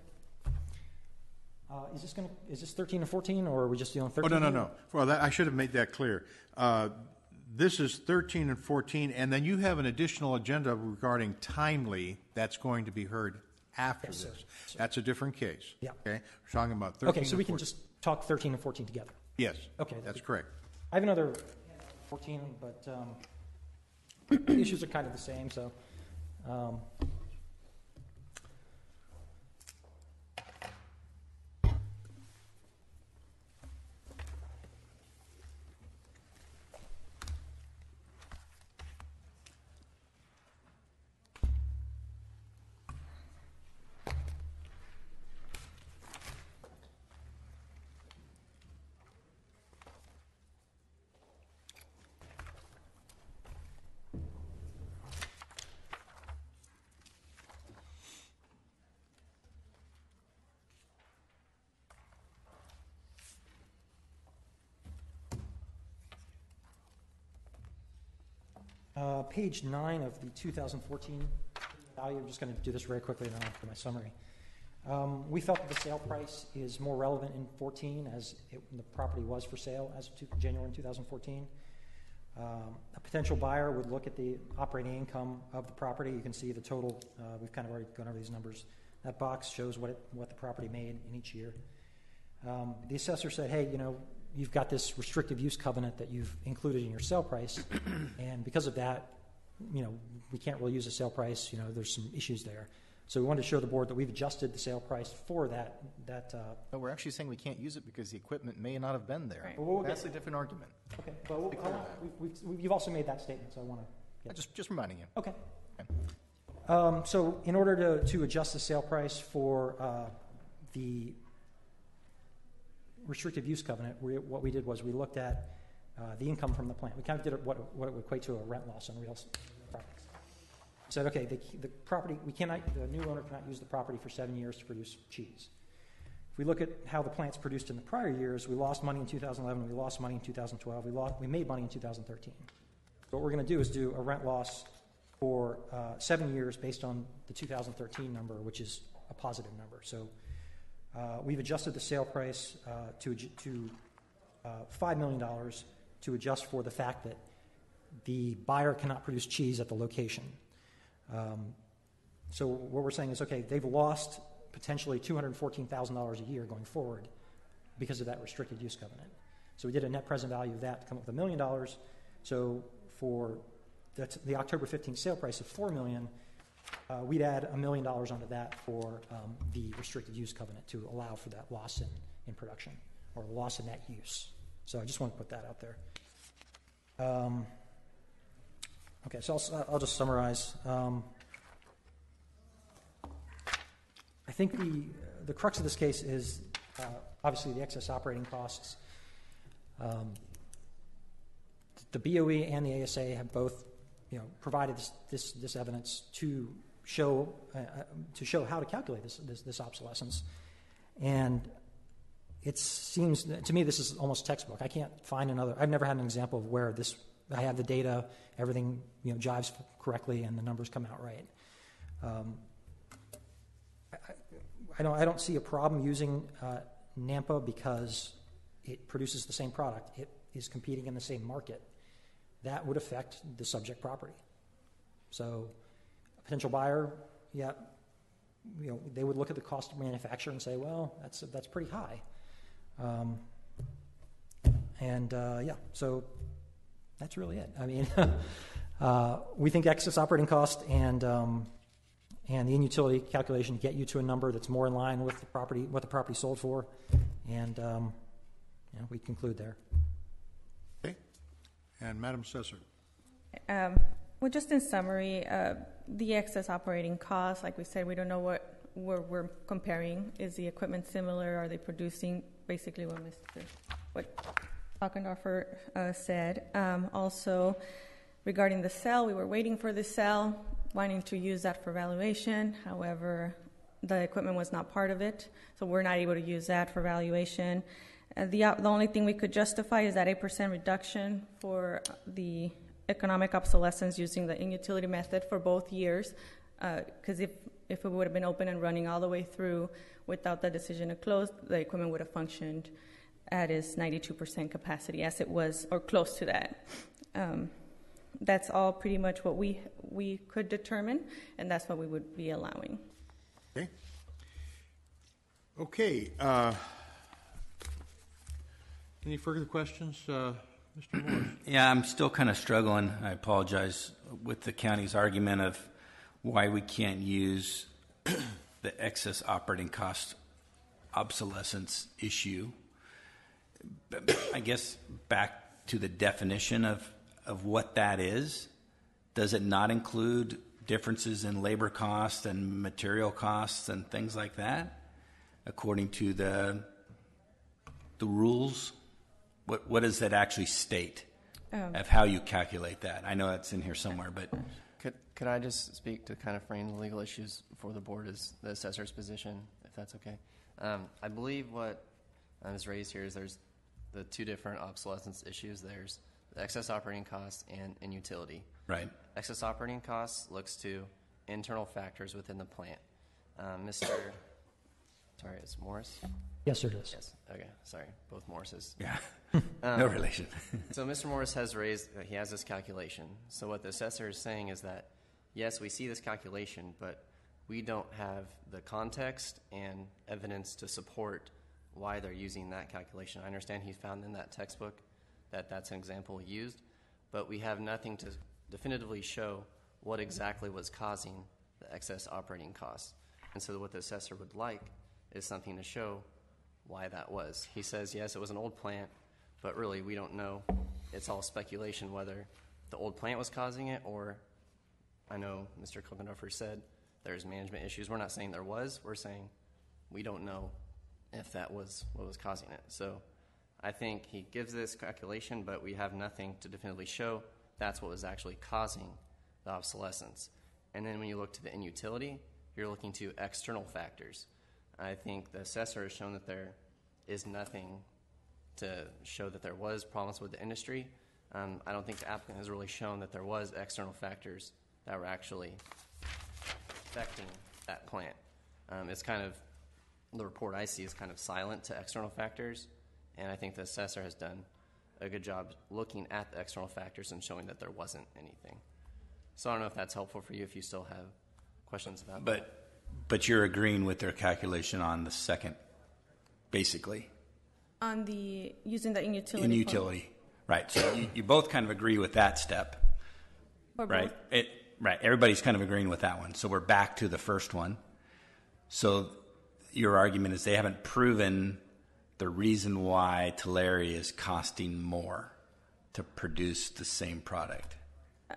Is this 13 and 14, or are we just dealing 13? Oh, no. Well, I should have made that clear. This is 13 and 14, and then you have an additional agenda regarding timely that's going to be heard after this. Sir. That's a different case. Yeah. Okay. We're talking about 13 Okay, so we and 14. can just talk 13 and 14 together. Yes. Okay. That's correct. I have another 14, but the issues are kind of the same, so. Page 9 of the 2014 value, I'm just going to do this very quickly now for my summary. We felt that the sale price is more relevant in 14 as the property was for sale as of January 2014. A potential buyer would look at the operating income of the property. You can see the total. We've kind of already gone over these numbers. That box shows what the property made in each year. The assessor said, hey, you've got this restrictive use covenant that you've included in your sale price, and because of that, we can't really use the sale price. There's some issues there. So we wanted to show the board that we've adjusted the sale price for that. But we're actually saying we can't use it because the equipment may not have been there. Right. Well, That's a different argument. Okay, but you've also made that statement, so I want to. Just reminding you. Okay. So in order to adjust the sale price for the restrictive use covenant, what we did was we looked at the income from the plant. We kind of did what would equate to a rent loss on real properties. We said, okay, the property, the new owner cannot use the property for 7 years to produce cheese. If we look at how the plant's produced in the prior years, we lost money in 2011, we lost money in 2012, we made money in 2013. So what we're going to do is do a rent loss for 7 years based on the 2013 number, which is a positive number. So we've adjusted the sale price to $5 million to adjust for the fact that the buyer cannot produce cheese at the location. So what we're saying is, okay, they've lost potentially $214,000 a year going forward because of that restricted use covenant. So we did a net present value of that to come up with $1 million. So for the October 15th sale price of $4 million, we'd add $1 million onto that for the restricted use covenant to allow for that loss in production or loss in net use. So I just want to put that out there. Okay, so I'll just summarize. I think the crux of this case is obviously the excess operating costs. The BOE and the ASA have both, provided this evidence to show how to calculate this obsolescence, and it seems to me this is almost textbook. I can't find another. I've never had an example of where I have the data, everything jives correctly, and the numbers come out right. I don't see a problem using Nampa because it produces the same product. It is competing in the same market. That would affect the subject property. So a potential buyer, they would look at the cost of manufacture and say, well, that's pretty high. So that's really it. I mean, we think excess operating cost and the inutility calculation get you to a number that's more in line with what the property sold for, and we conclude there. Okay. And Madam Assessor. Well, just in summary, the excess operating costs, like we said, we don't know what we're comparing. Is the equipment similar? Are they producing basically what Falkendorfer said? Also, regarding the cell, we were waiting for the cell, wanting to use that for valuation. However, the equipment was not part of it, so we're not able to use that for valuation. The only thing we could justify is that 8% reduction for the economic obsolescence using the inutility method for both years, because if it would have been open and running all the way through without the decision to close, the equipment would have functioned at its 92% capacity as it was, or close to that. That's all pretty much what we could determine, and that's what we would be allowing. Okay. Any further questions, Mr. Morris? Yeah, I'm still kind of struggling, I apologize, with the county's argument of why we can't use the excess operating cost obsolescence issue. I guess back to the definition of what that is. Does it not include differences in labor costs and material costs and things like that, according to the rules? What does that actually state of how you calculate that? I know that's in here somewhere, but could I just speak to kind of frame the legal issues for the board as the assessor's position, if that's okay? I believe what is raised here is there's the two different obsolescence issues. There's the excess operating costs and utility. Right. Excess operating costs looks to internal factors within the plant. It's Morris? Yes, there is. Yes. Okay. Sorry. Both Morrises. Yeah, no relation. So Mr. Morris has raised, he has this calculation. So what the assessor is saying is that, yes, we see this calculation, but we don't have the context and evidence to support why they're using that calculation. I understand he found in that textbook that that's an example used, but we have nothing to definitively show what exactly was causing the excess operating costs. And so what the assessor would like is something to show why that was. He says, yes, it was an old plant, but really we don't know. It's all speculation whether the old plant was causing it, or I know Mr. Klippendorfer said there's management issues. We're not saying there was. We're saying we don't know if that was what was causing it. So I think he gives this calculation, but we have nothing to definitively show that's what was actually causing the obsolescence. And then when you look to the inutility, you're looking to external factors. I think the assessor has shown that there is nothing to show that there was problems with the industry. I don't think the applicant has really shown that there was external factors that were actually affecting that plant. It's kind of, the report I see is kind of silent to external factors, and I think the assessor has done a good job looking at the external factors and showing that there wasn't anything. So I don't know if that's helpful for you, if you still have questions about that. But you're agreeing with their calculation on the second, basically. On the using the inutility. Inutility, right. So you both kind of agree with that step, right? Right. Everybody's kind of agreeing with that one. So we're back to the first one. So your argument is they haven't proven the reason why Tulare is costing more to produce the same product.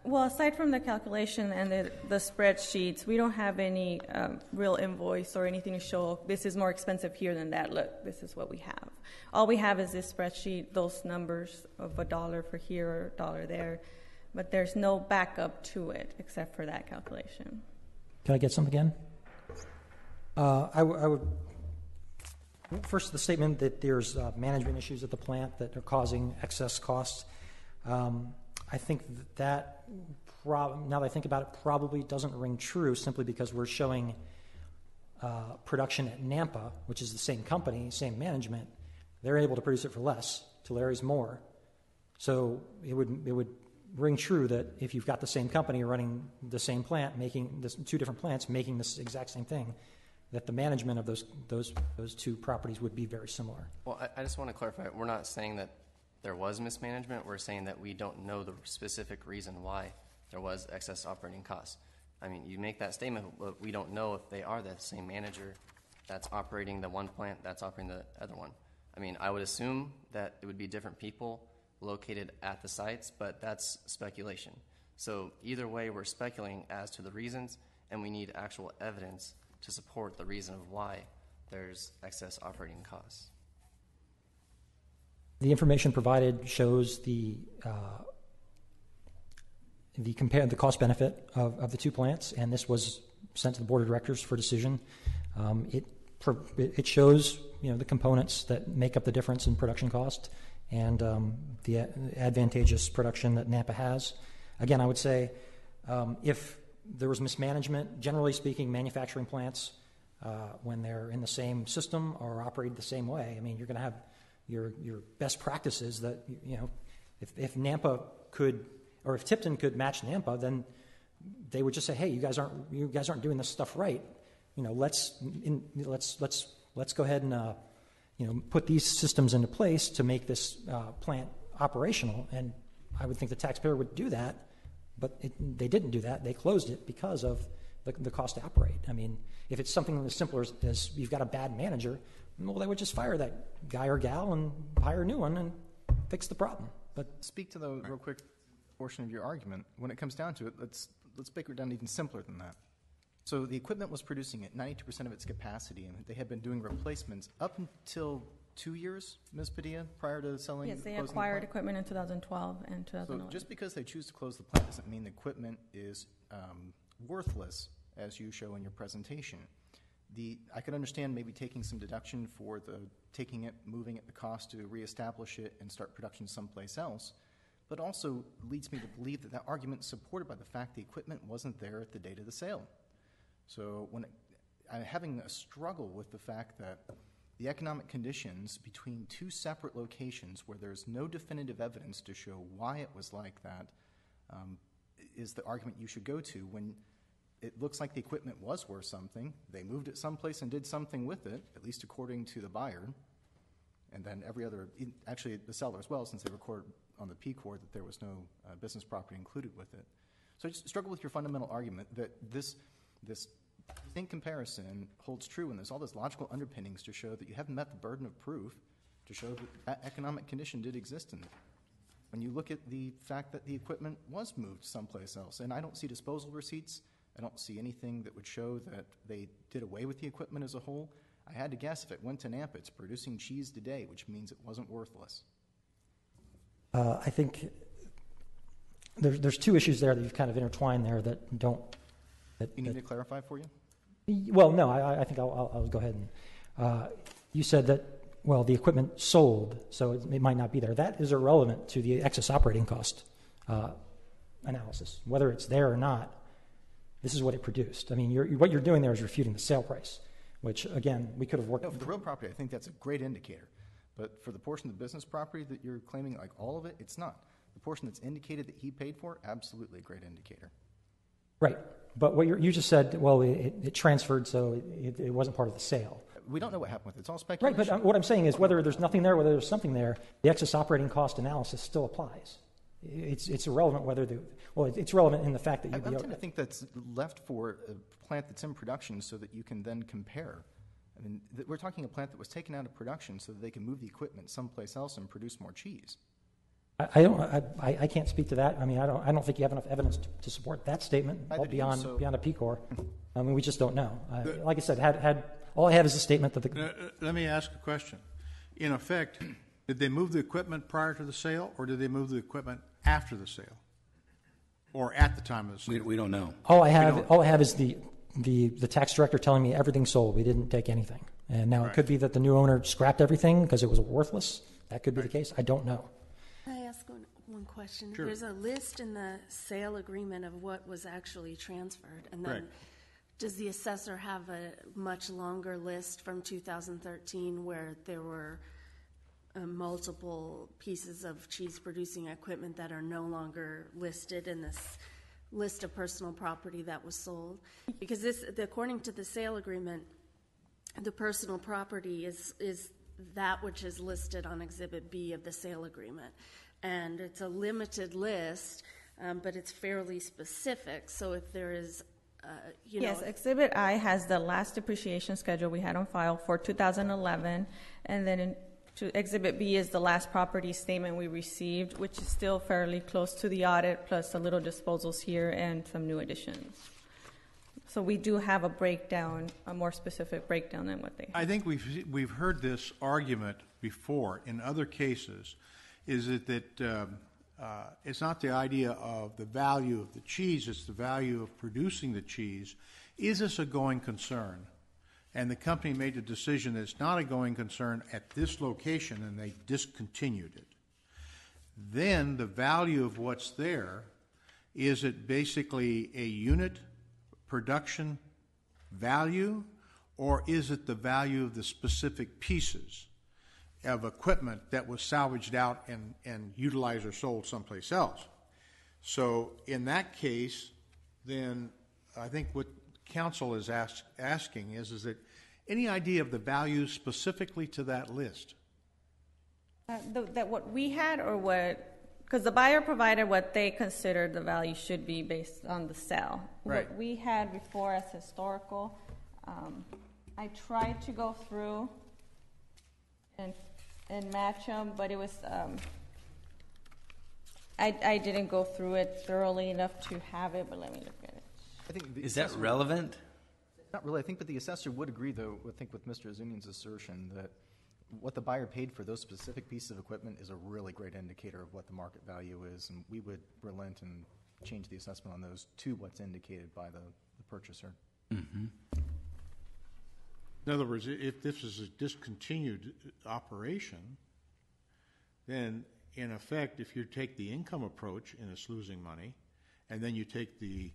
Well, aside from the calculation and the spreadsheets, we don't have any real invoice or anything to show this is more expensive here than that. Look, this is what we have. All we have is this spreadsheet, those numbers of $1 for here or $1 there, but there's no backup to it except for that calculation. Can I get some again? I would first the statement that there's management issues at the plant that are causing excess costs. I think that now that I think about it, probably doesn't ring true simply because we're showing production at Nampa, which is the same company, same management. They're able to produce it for less. Tulare's more. So it would ring true that if you've got the same company running the same plant, making this, two different plants making this exact same thing, that the management of those two properties would be very similar. Well, I just want to clarify. We're not saying that there was mismanagement. We're saying that we don't know the specific reason why there was excess operating costs. I mean, you make that statement, but we don't know if they are the same manager that's operating the one plant that's operating the other one. I mean, I would assume that it would be different people located at the sites, but that's speculation. So either way, we're speculating as to the reasons, and we need actual evidence to support the reason of why there's excess operating costs. The information provided shows the cost benefit of the two plants, and this was sent to the board of directors for decision. It shows the components that make up the difference in production cost and the advantageous production that Nampa has. Again, I would say if there was mismanagement, generally speaking, manufacturing plants when they're in the same system or operated the same way, I mean, you're going to have your best practices that, if Nampa could, or if Tipton could match Nampa, then they would just say, hey, you guys aren't doing this stuff right. Let's go ahead and put these systems into place to make this plant operational. And I would think the taxpayer would do that, but they didn't do that. They closed it because of the cost to operate. I mean, if it's something as simple as you've got a bad manager, well, they would just fire that guy or gal and hire a new one and fix the problem. But speak to the real quick portion of your argument. When it comes down to it, let's break it down even simpler than that. So the equipment was producing at 92% of its capacity, and they had been doing replacements up until 2 years, Ms. Padilla, prior to selling. Yes, they acquired equipment in 2012 and 2011. So just because they choose to close the plant doesn't mean the equipment is worthless, as you show in your presentation. I could understand maybe taking some deduction for moving it, the cost to reestablish it and start production someplace else, but also leads me to believe that argument is supported by the fact the equipment wasn't there at the date of the sale. So I'm having a struggle with the fact that the economic conditions between two separate locations where there's no definitive evidence to show why it was like that is the argument you should go to. When it looks like the equipment was worth something, they moved it someplace and did something with it, at least according to the buyer, and then every other, actually the seller as well, since they record on the P-Cord that there was no business property included with it. So I just struggle with your fundamental argument that this distinct comparison holds true, and there's all those logical underpinnings to show that you haven't met the burden of proof to show that that economic condition did exist in it. When you look at the fact that the equipment was moved someplace else, and I don't see disposal receipts, I don't see anything that would show that they did away with the equipment as a whole. I had to guess if it went to Nampa, it's producing cheese today, which means it wasn't worthless. I think there's two issues there that you've kind of intertwined there that don't. You need to clarify for you? Well, no, I think I'll go ahead and. You said that, well, the equipment sold, so it might not be there. That is irrelevant to the excess operating cost analysis. Whether it's there or not, this is what it produced. I mean, what you're doing there is refuting the sale price, which, again, we could have worked. No, for the real property, I think that's a great indicator. But for the portion of the business property that you're claiming, like all of it, it's not. The portion that's indicated that he paid for, absolutely a great indicator. Right. But what you just said, well, it transferred, so it wasn't part of the sale. We don't know what happened with it. It's all speculation. Right, but what I'm saying is whether there's nothing there, whether there's something there, the excess operating cost analysis still applies. It's irrelevant whether it's relevant in the fact that I tend to think that's left for a plant that's in production so that you can then compare. I mean, we're talking a plant that was taken out of production so that they can move the equipment someplace else and produce more cheese. I can't speak to that. I mean, I don't think you have enough evidence to support that statement beyond a P-Core. I mean, we just don't know. Like I said, had all I have is a statement that the. Let me ask a question. In effect, did they move the equipment prior to the sale, or did they move the equipment after the sale, or at the time of the sale? We don't know. All I have is the tax director telling me everything sold. We didn't take anything. And now it could be that the new owner scrapped everything because it was worthless. That could be the case. I don't know. Can I ask one question? Sure. There's a list in the sale agreement of what was actually transferred, and then does the assessor have a much longer list from 2013 where there were multiple pieces of cheese-producing equipment that are no longer listed in this list of personal property that was sold? Because according to the sale agreement, the personal property is that which is listed on Exhibit B of the sale agreement. And it's a limited list, but it's fairly specific. So if there is, Yes, Exhibit I has the last depreciation schedule we had on file for 2011. And then Exhibit B is the last property statement we received, which is still fairly close to the audit, plus a little disposals here and some new additions. So we do have a breakdown, a more specific breakdown than what they have. I think we've heard this argument before in other cases. Is it that it's not the idea of the value of the cheese, it's the value of producing the cheese. Is this a going concern? And the company made a decision that it's not a going concern at this location, and they discontinued it. Then the value of what's there, is it basically a unit production value, or is it the value of the specific pieces of equipment that was salvaged out and utilized or sold someplace else? So in that case, then I think what counsel is asking is that any idea of the value specifically to that list? That what we had, or what? Because the buyer provided what they considered the value should be based on the sale. Right. What we had before as historical, I tried to go through and match them, but it was I didn't go through it thoroughly enough to have it. But let me look at it. I think Is that relevant? Not really. I think, but the assessor would agree, though, I think with Mr. Azunian's assertion that what the buyer paid for those specific pieces of equipment is a really great indicator of what the market value is, and we would relent and change the assessment on those to what's indicated by the purchaser. Mm-hmm. In other words, if this is a discontinued operation, then in effect, if you take the income approach and it's losing money, and then you take the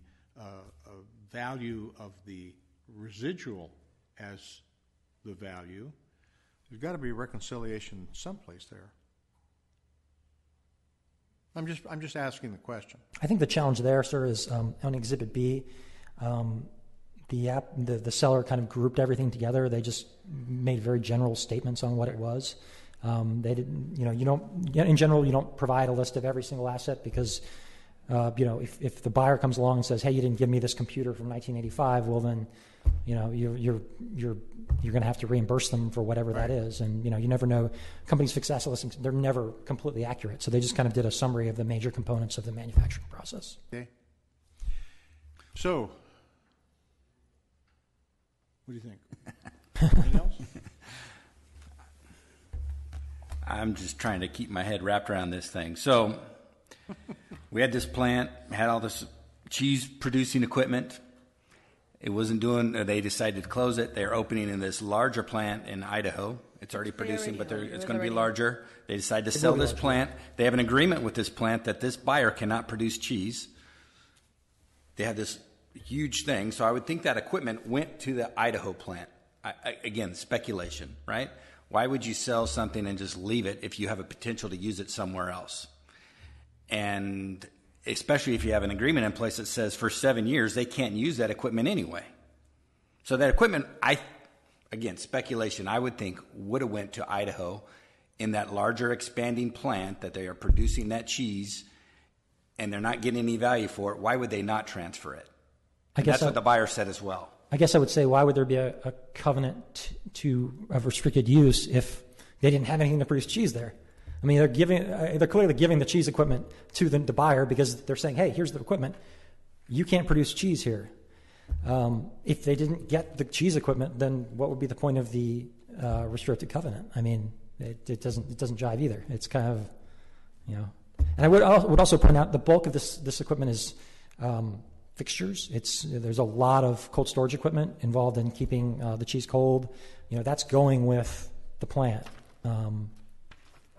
value of the residual as the value, There's got to be reconciliation someplace there. I'm just asking the question. I think the challenge there, sir, is on Exhibit B, the seller kind of grouped everything together. They just made very general statements on what it was. They didn't, in general, you don't provide a list of every single asset because, if the buyer comes along and says, "Hey, you didn't give me this computer from 1985," well, then, you're going to have to reimburse them for whatever that is. And, you never know. Companies' fixed asset listings, they're never completely accurate. So they just kind of did a summary of the major components of the manufacturing process. Okay. So, what do you think? Anything else? I'm just trying to keep my head wrapped around this thing. So we had this plant, had all this cheese producing equipment. It wasn't doing, they decided to close it. They're opening in this larger plant in Idaho. It's already producing, but it's going to be larger. They decided to sell this plant. They have an agreement with this plant that this buyer cannot produce cheese. They have this huge thing. So I would think that equipment went to the Idaho plant. Again, speculation, right? Why would you sell something and just leave it if you have a potential to use it somewhere else? And especially if you have an agreement in place that says for 7 years they can't use that equipment anyway. So that equipment, again, speculation, I would think would have went to Idaho in that larger expanding plant that they are producing that cheese and they're not getting any value for it. Why would they not transfer it? That's what the buyer said as well. I guess I would say, why would there be a covenant of restricted use if they didn't have anything to produce cheese there? I mean, they're clearly giving the cheese equipment to the buyer because they're saying, hey, here's the equipment. You can't produce cheese here. If they didn't get the cheese equipment, then what would be the point of the restricted covenant? I mean, it doesn't jive either. It's kind of, And I would also point out the bulk of this equipment is fixtures. There's a lot of cold storage equipment involved in keeping the cheese cold. That's going with the plant.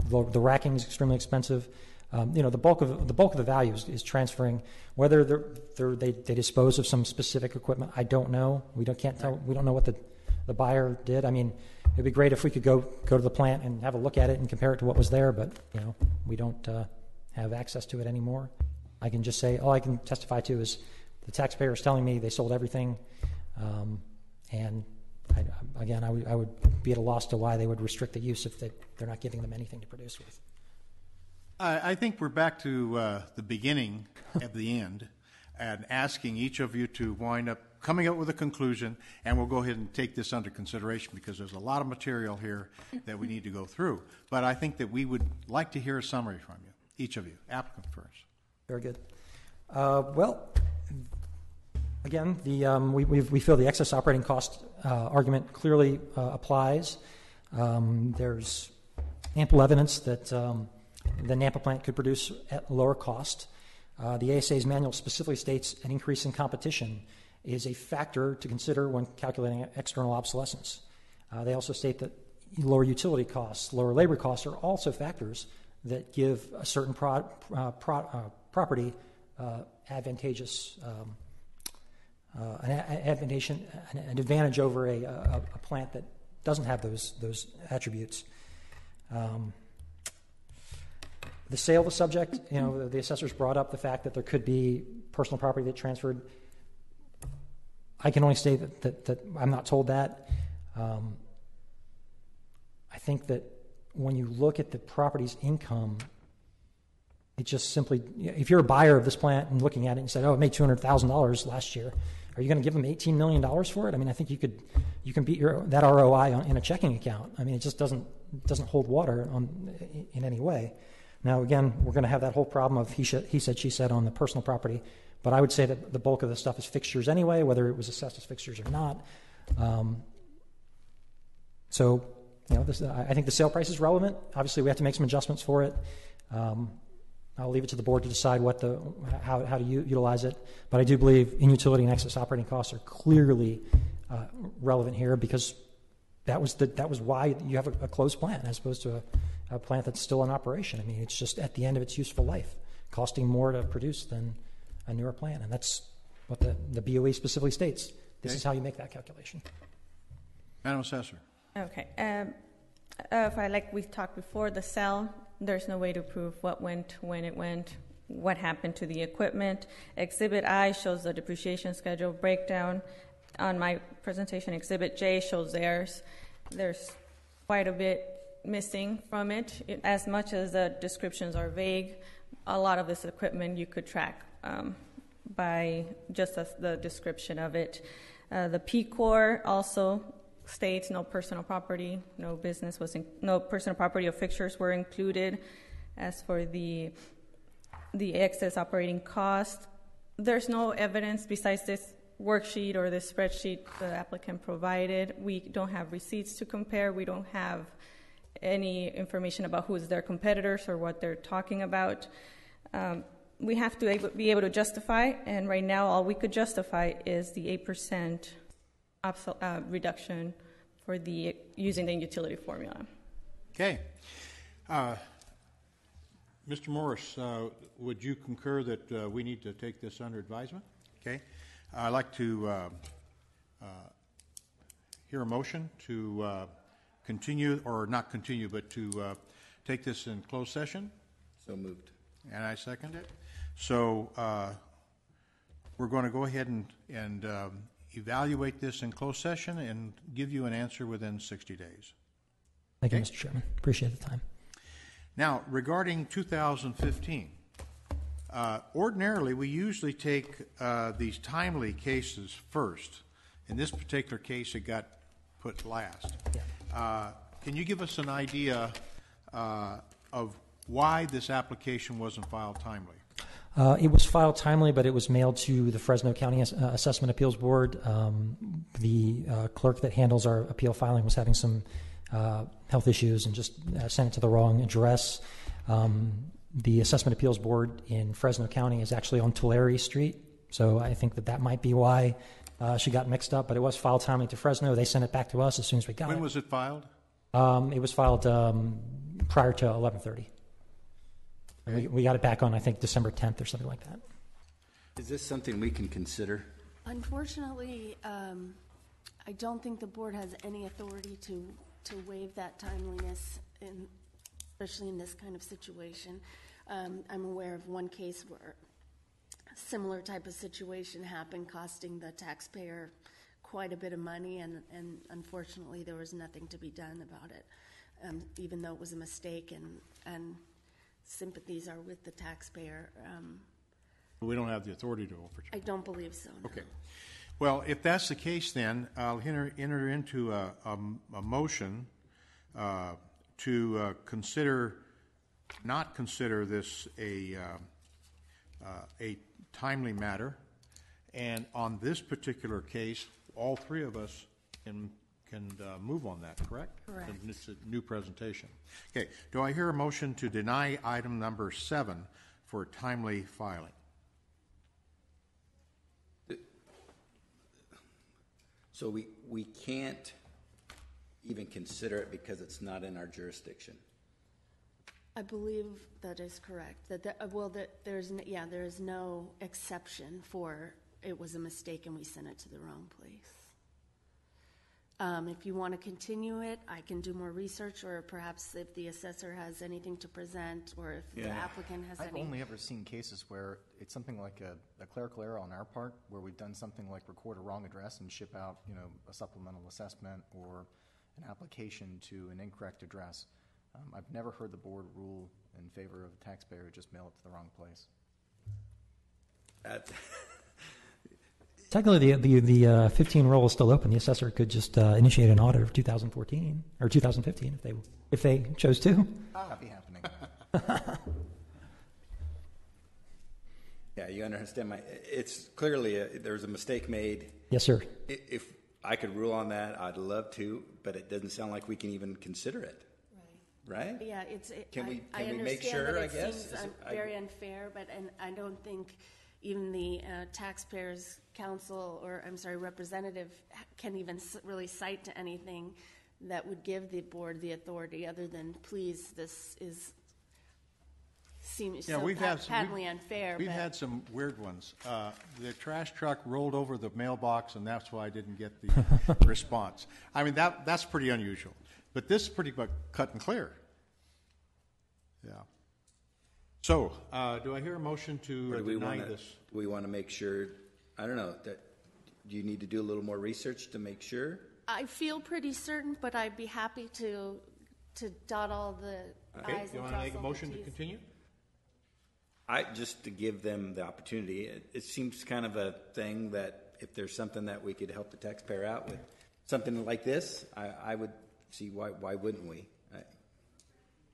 The racking is extremely expensive. The bulk of the value is transferring. Whether they dispose of some specific equipment, I don't know. We don't know what the buyer did. I mean, it'd be great if we could go to the plant and have a look at it and compare it to what was there, but we don't have access to it anymore. I can just say all I can testify to is the taxpayer is telling me they sold everything, and I would be at a loss to why they would restrict the use if they're not giving them anything to produce with. I think we're back to the beginning of the end and asking each of you to wind up coming up with a conclusion, and we'll go ahead and take this under consideration because there's a lot of material here that we need to go through. But I think that we would like to hear a summary from you, each of you. Applicant first. Very good. Again, we feel the excess operating cost argument clearly applies. There's ample evidence that the Nampa plant could produce at lower cost. The ASA's manual specifically states an increase in competition is a factor to consider when calculating external obsolescence. They also state that lower utility costs, lower labor costs are also factors that give a certain property advantageous an advantage over a plant that doesn't have those attributes. The sale of the subject, the assessors brought up the fact that there could be personal property that transferred. I can only say that I'm not told that. I think that when you look at the property's income, it just simply, if you're a buyer of this plant and looking at it and said, oh, it made $200,000 last year, are you going to give them $18 million for it? I mean, I think you can beat that ROI in a checking account. I mean, it just doesn't hold water in any way. Now, again, we're going to have that whole problem of he said, she said on the personal property, but I would say that the bulk of the stuff is fixtures anyway, whether it was assessed as fixtures or not. I think the sale price is relevant. Obviously, we have to make some adjustments for it. I'll leave it to the board to decide how to utilize it. But I do believe inutility and excess operating costs are clearly relevant here because that was why you have a closed plant as opposed to a plant that's still in operation. I mean, it's just at the end of its useful life, costing more to produce than a newer plant, and that's what the BOE specifically states. This is how you make that calculation. Madam Assessor. Okay. like we talked before, the sale, there's no way to prove what went, when it went, what happened to the equipment. Exhibit I shows the depreciation schedule breakdown. On my presentation, Exhibit J shows theirs. There's quite a bit missing from it. As much as the descriptions are vague, a lot of this equipment you could track by just the description of it. The P-Core also states no personal property, no personal property or fixtures were included. As for the excess operating cost, there's no evidence besides this worksheet or this spreadsheet the applicant provided. We don't have receipts to compare. We don't have any information about who's their competitors or what they're talking about. We have to be able to justify, and right now all we could justify is the 8% reduction for using the utility formula. Okay. Mr. Morris, would you concur that we need to take this under advisement? Okay. I'd like to hear a motion to continue, or not continue, but to take this in closed session. So moved. And I second it. So we're going to go ahead and evaluate this in closed session and give you an answer within 60 days. Thank you, Mr. Chairman. Appreciate the time. Now, regarding 2015, ordinarily we usually take these timely cases first. In this particular case, it got put last. Yeah. Can you give us an idea of why this application wasn't filed timely? It was filed timely, but it was mailed to the Fresno County Assessment Appeals Board. The clerk that handles our appeal filing was having some health issues and just sent it to the wrong address. The Assessment Appeals Board in Fresno County is actually on Tulare Street, so I think that might be why she got mixed up, but it was filed timely to Fresno. They sent it back to us as soon as we got it. When was it filed? It was filed prior to 11:30. We got it back on, I think, December 10th or something like that. Is this something we can consider? Unfortunately, I don't think the board has any authority to waive that timeliness, especially in this kind of situation. I'm aware of one case where a similar type of situation happened, costing the taxpayer quite a bit of money, and unfortunately there was nothing to be done about it, even though it was a mistake, and sympathies are with the taxpayer. We don't have the authority to overturn. I don't believe so. No. Okay. Well, if that's the case, then I'll enter into a motion to not consider this a timely matter, and on this particular case, all three of us can move on that, correct? Correct. And it's a new presentation. Okay. Do I hear a motion to deny item number 7 for timely filing? So we can't even consider it because it's not in our jurisdiction. I believe that is correct. There is no exception for it was a mistake and we sent it to the wrong place. If you want to continue it, I can do more research, or perhaps if the assessor has anything to present, or if the applicant has I've any. only ever seen cases where it's something like a clerical error on our part, where we've done something like record a wrong address and ship out, a supplemental assessment or an application to an incorrect address. I've never heard the board rule in favor of a taxpayer who just mailed it to the wrong place. Technically, the 15 roll is still open. The assessor could just initiate an audit of 2014 or 2015 if they chose to. That'd be happening. Yeah, you understand it's clearly there's a mistake made. Yes, sir. If I could rule on that, I'd love to, but it doesn't sound like we can even consider it. Right? Yeah, Can we understand make sure, that I it guess? seems very unfair, and I don't think even the taxpayers' council, or representative, can even really cite to anything that would give the board the authority other than, please, this seems so patently unfair. We've had some weird ones. The trash truck rolled over the mailbox, and that's why I didn't get the response. I mean, that's pretty unusual. But this is pretty much cut and clear. Yeah. So, do I hear a motion to Or do we deny want to, this? we want to make sure, I don't know, that, do you need to do a little more research to make sure? I feel pretty certain, but I'd be happy to dot all the Okay, i's you and want to cross make a all the motion to t's. continue? Just to give them the opportunity. It seems kind of a thing that if there's something that we could help the taxpayer out with, something like this, I would see why wouldn't we?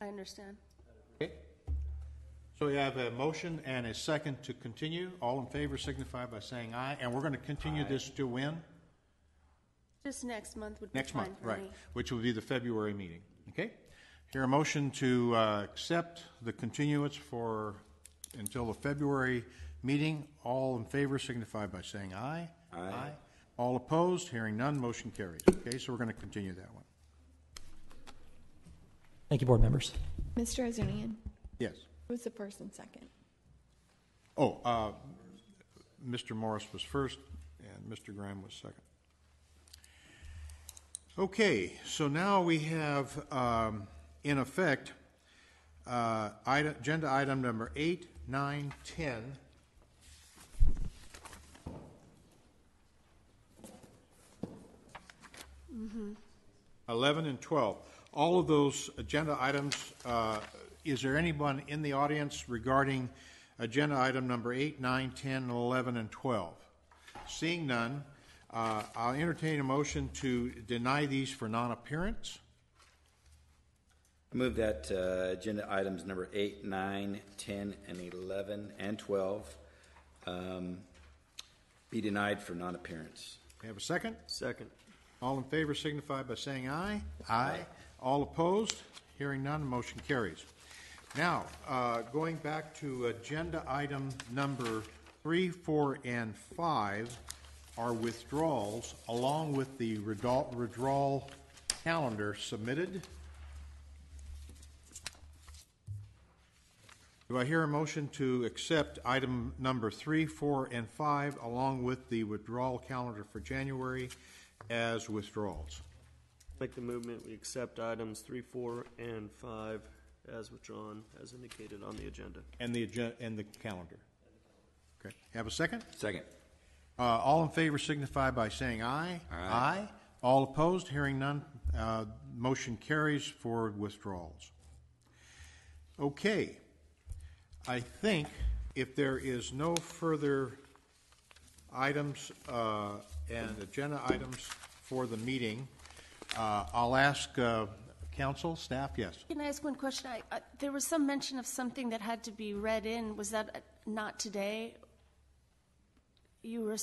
I understand. Okay. So we have a motion and a second to continue. All in favor signify by saying aye. And we're going to continue this to when? Just next month would be Next fine month, for right, me. which will be the February meeting. Okay? Hear a motion to accept the continuance until the February meeting. All in favor signify by saying aye. Aye. All opposed? Hearing none, motion carries. Okay, so we're going to continue that one. Thank you, board members. Mr. Azunian, Yes. who was the first and second? Oh, Mr. Morris was first, and Mr. Graham was second. Okay, so now we have, in effect, agenda item number 8, 9, 10. 11 and 12. All of those agenda items, is there anyone in the audience regarding agenda item number 8, 9, 10, 11, and 12? Seeing none, I'll entertain a motion to deny these for non-appearance. I move that agenda items number 8, 9, 10, and 11, and 12 be denied for non-appearance. We have a second? Second. All in favor signify by saying aye. Aye. All opposed? Hearing none, the motion carries. Now, going back to agenda item number 3, 4, and 5 are withdrawals, along with the withdrawal calendar submitted. Do I hear a motion to accept item number 3, 4, and 5, along with the withdrawal calendar for January as withdrawals? Make the movement, we accept items 3, 4, and 5 as withdrawn, as indicated on the agenda. And the calendar. Okay. Have a second? Second. All in favor signify by saying aye. Aye. All opposed? Hearing none, motion carries for withdrawals. Okay. I think if there is no further items and agenda items for the meeting, I'll ask council, staff, yes. Can I ask one question? There was some mention of something that had to be read in. Was that not today? You were,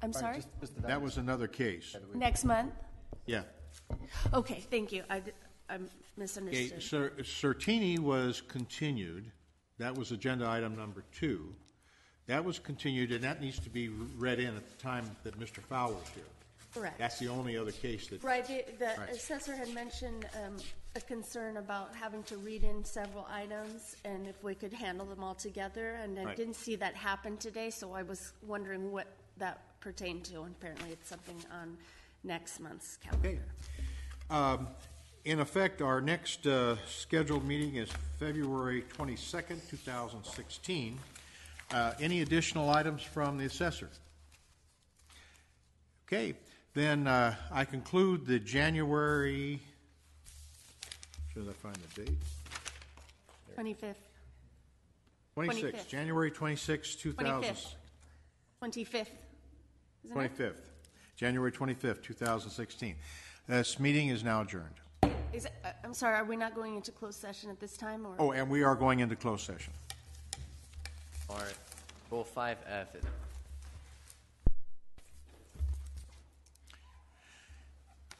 I'm sorry? That was another case. Next month? Yeah. Okay, thank you. I Okay, misunderstood. Certini was continued. That was agenda item number 2. That was continued, and that needs to be read in at the time that Mr. Fowler was here. Correct. That's the only other case that... Right, the Right. assessor had mentioned a concern about having to read in several items, and if we could handle them all together, and I Right. didn't see that happen today, so I was wondering what that pertained to, and apparently it's something on next month's calendar. Okay. In effect, our next scheduled meeting is February 22nd, 2016. Any additional items from the assessor? Okay, then I conclude the January, should I find the date? 25th. 26th, January 26th, 25th. Isn't it? 25th, January 25th, 2016. This meeting is now adjourned. I'm sorry, are we not going into closed session at this time, or? Oh, and we are going into closed session. All right. Rule 5F.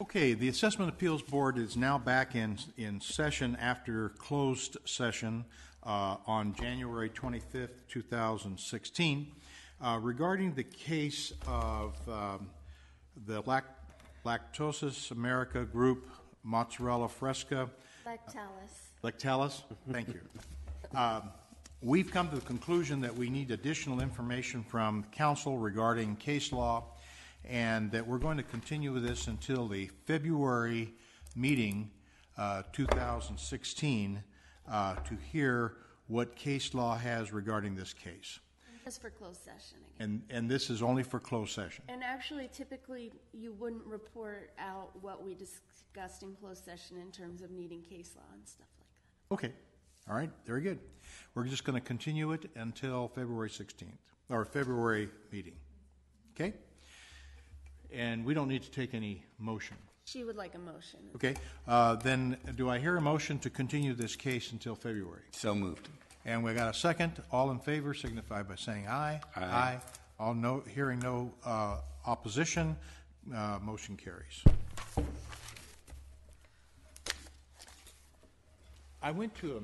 Okay, the Assessment Appeals Board is now back in session after closed session on January 25th, 2016. Regarding the case of the Lactosis America Group Mozzarella Fresca. Lactalis, thank you. We've come to the conclusion that we need additional information from council regarding case law, and that we're going to continue with this until the February meeting, 2016, to hear what case law has regarding this case. Just for closed session again. And this is only for closed session. And actually, typically, you wouldn't report out what we discussed in closed session in terms of needing case law and stuff like that. Okay. All right. Very good. We're just going to continue it until February 16th, or February meeting. Okay? And we don't need to take any motion. She would like a motion. Okay. Then do I hear a motion to continue this case until February? So moved. And we got a second. All in favor signify by saying aye. Aye. All no, hearing no opposition, motion carries. I went to a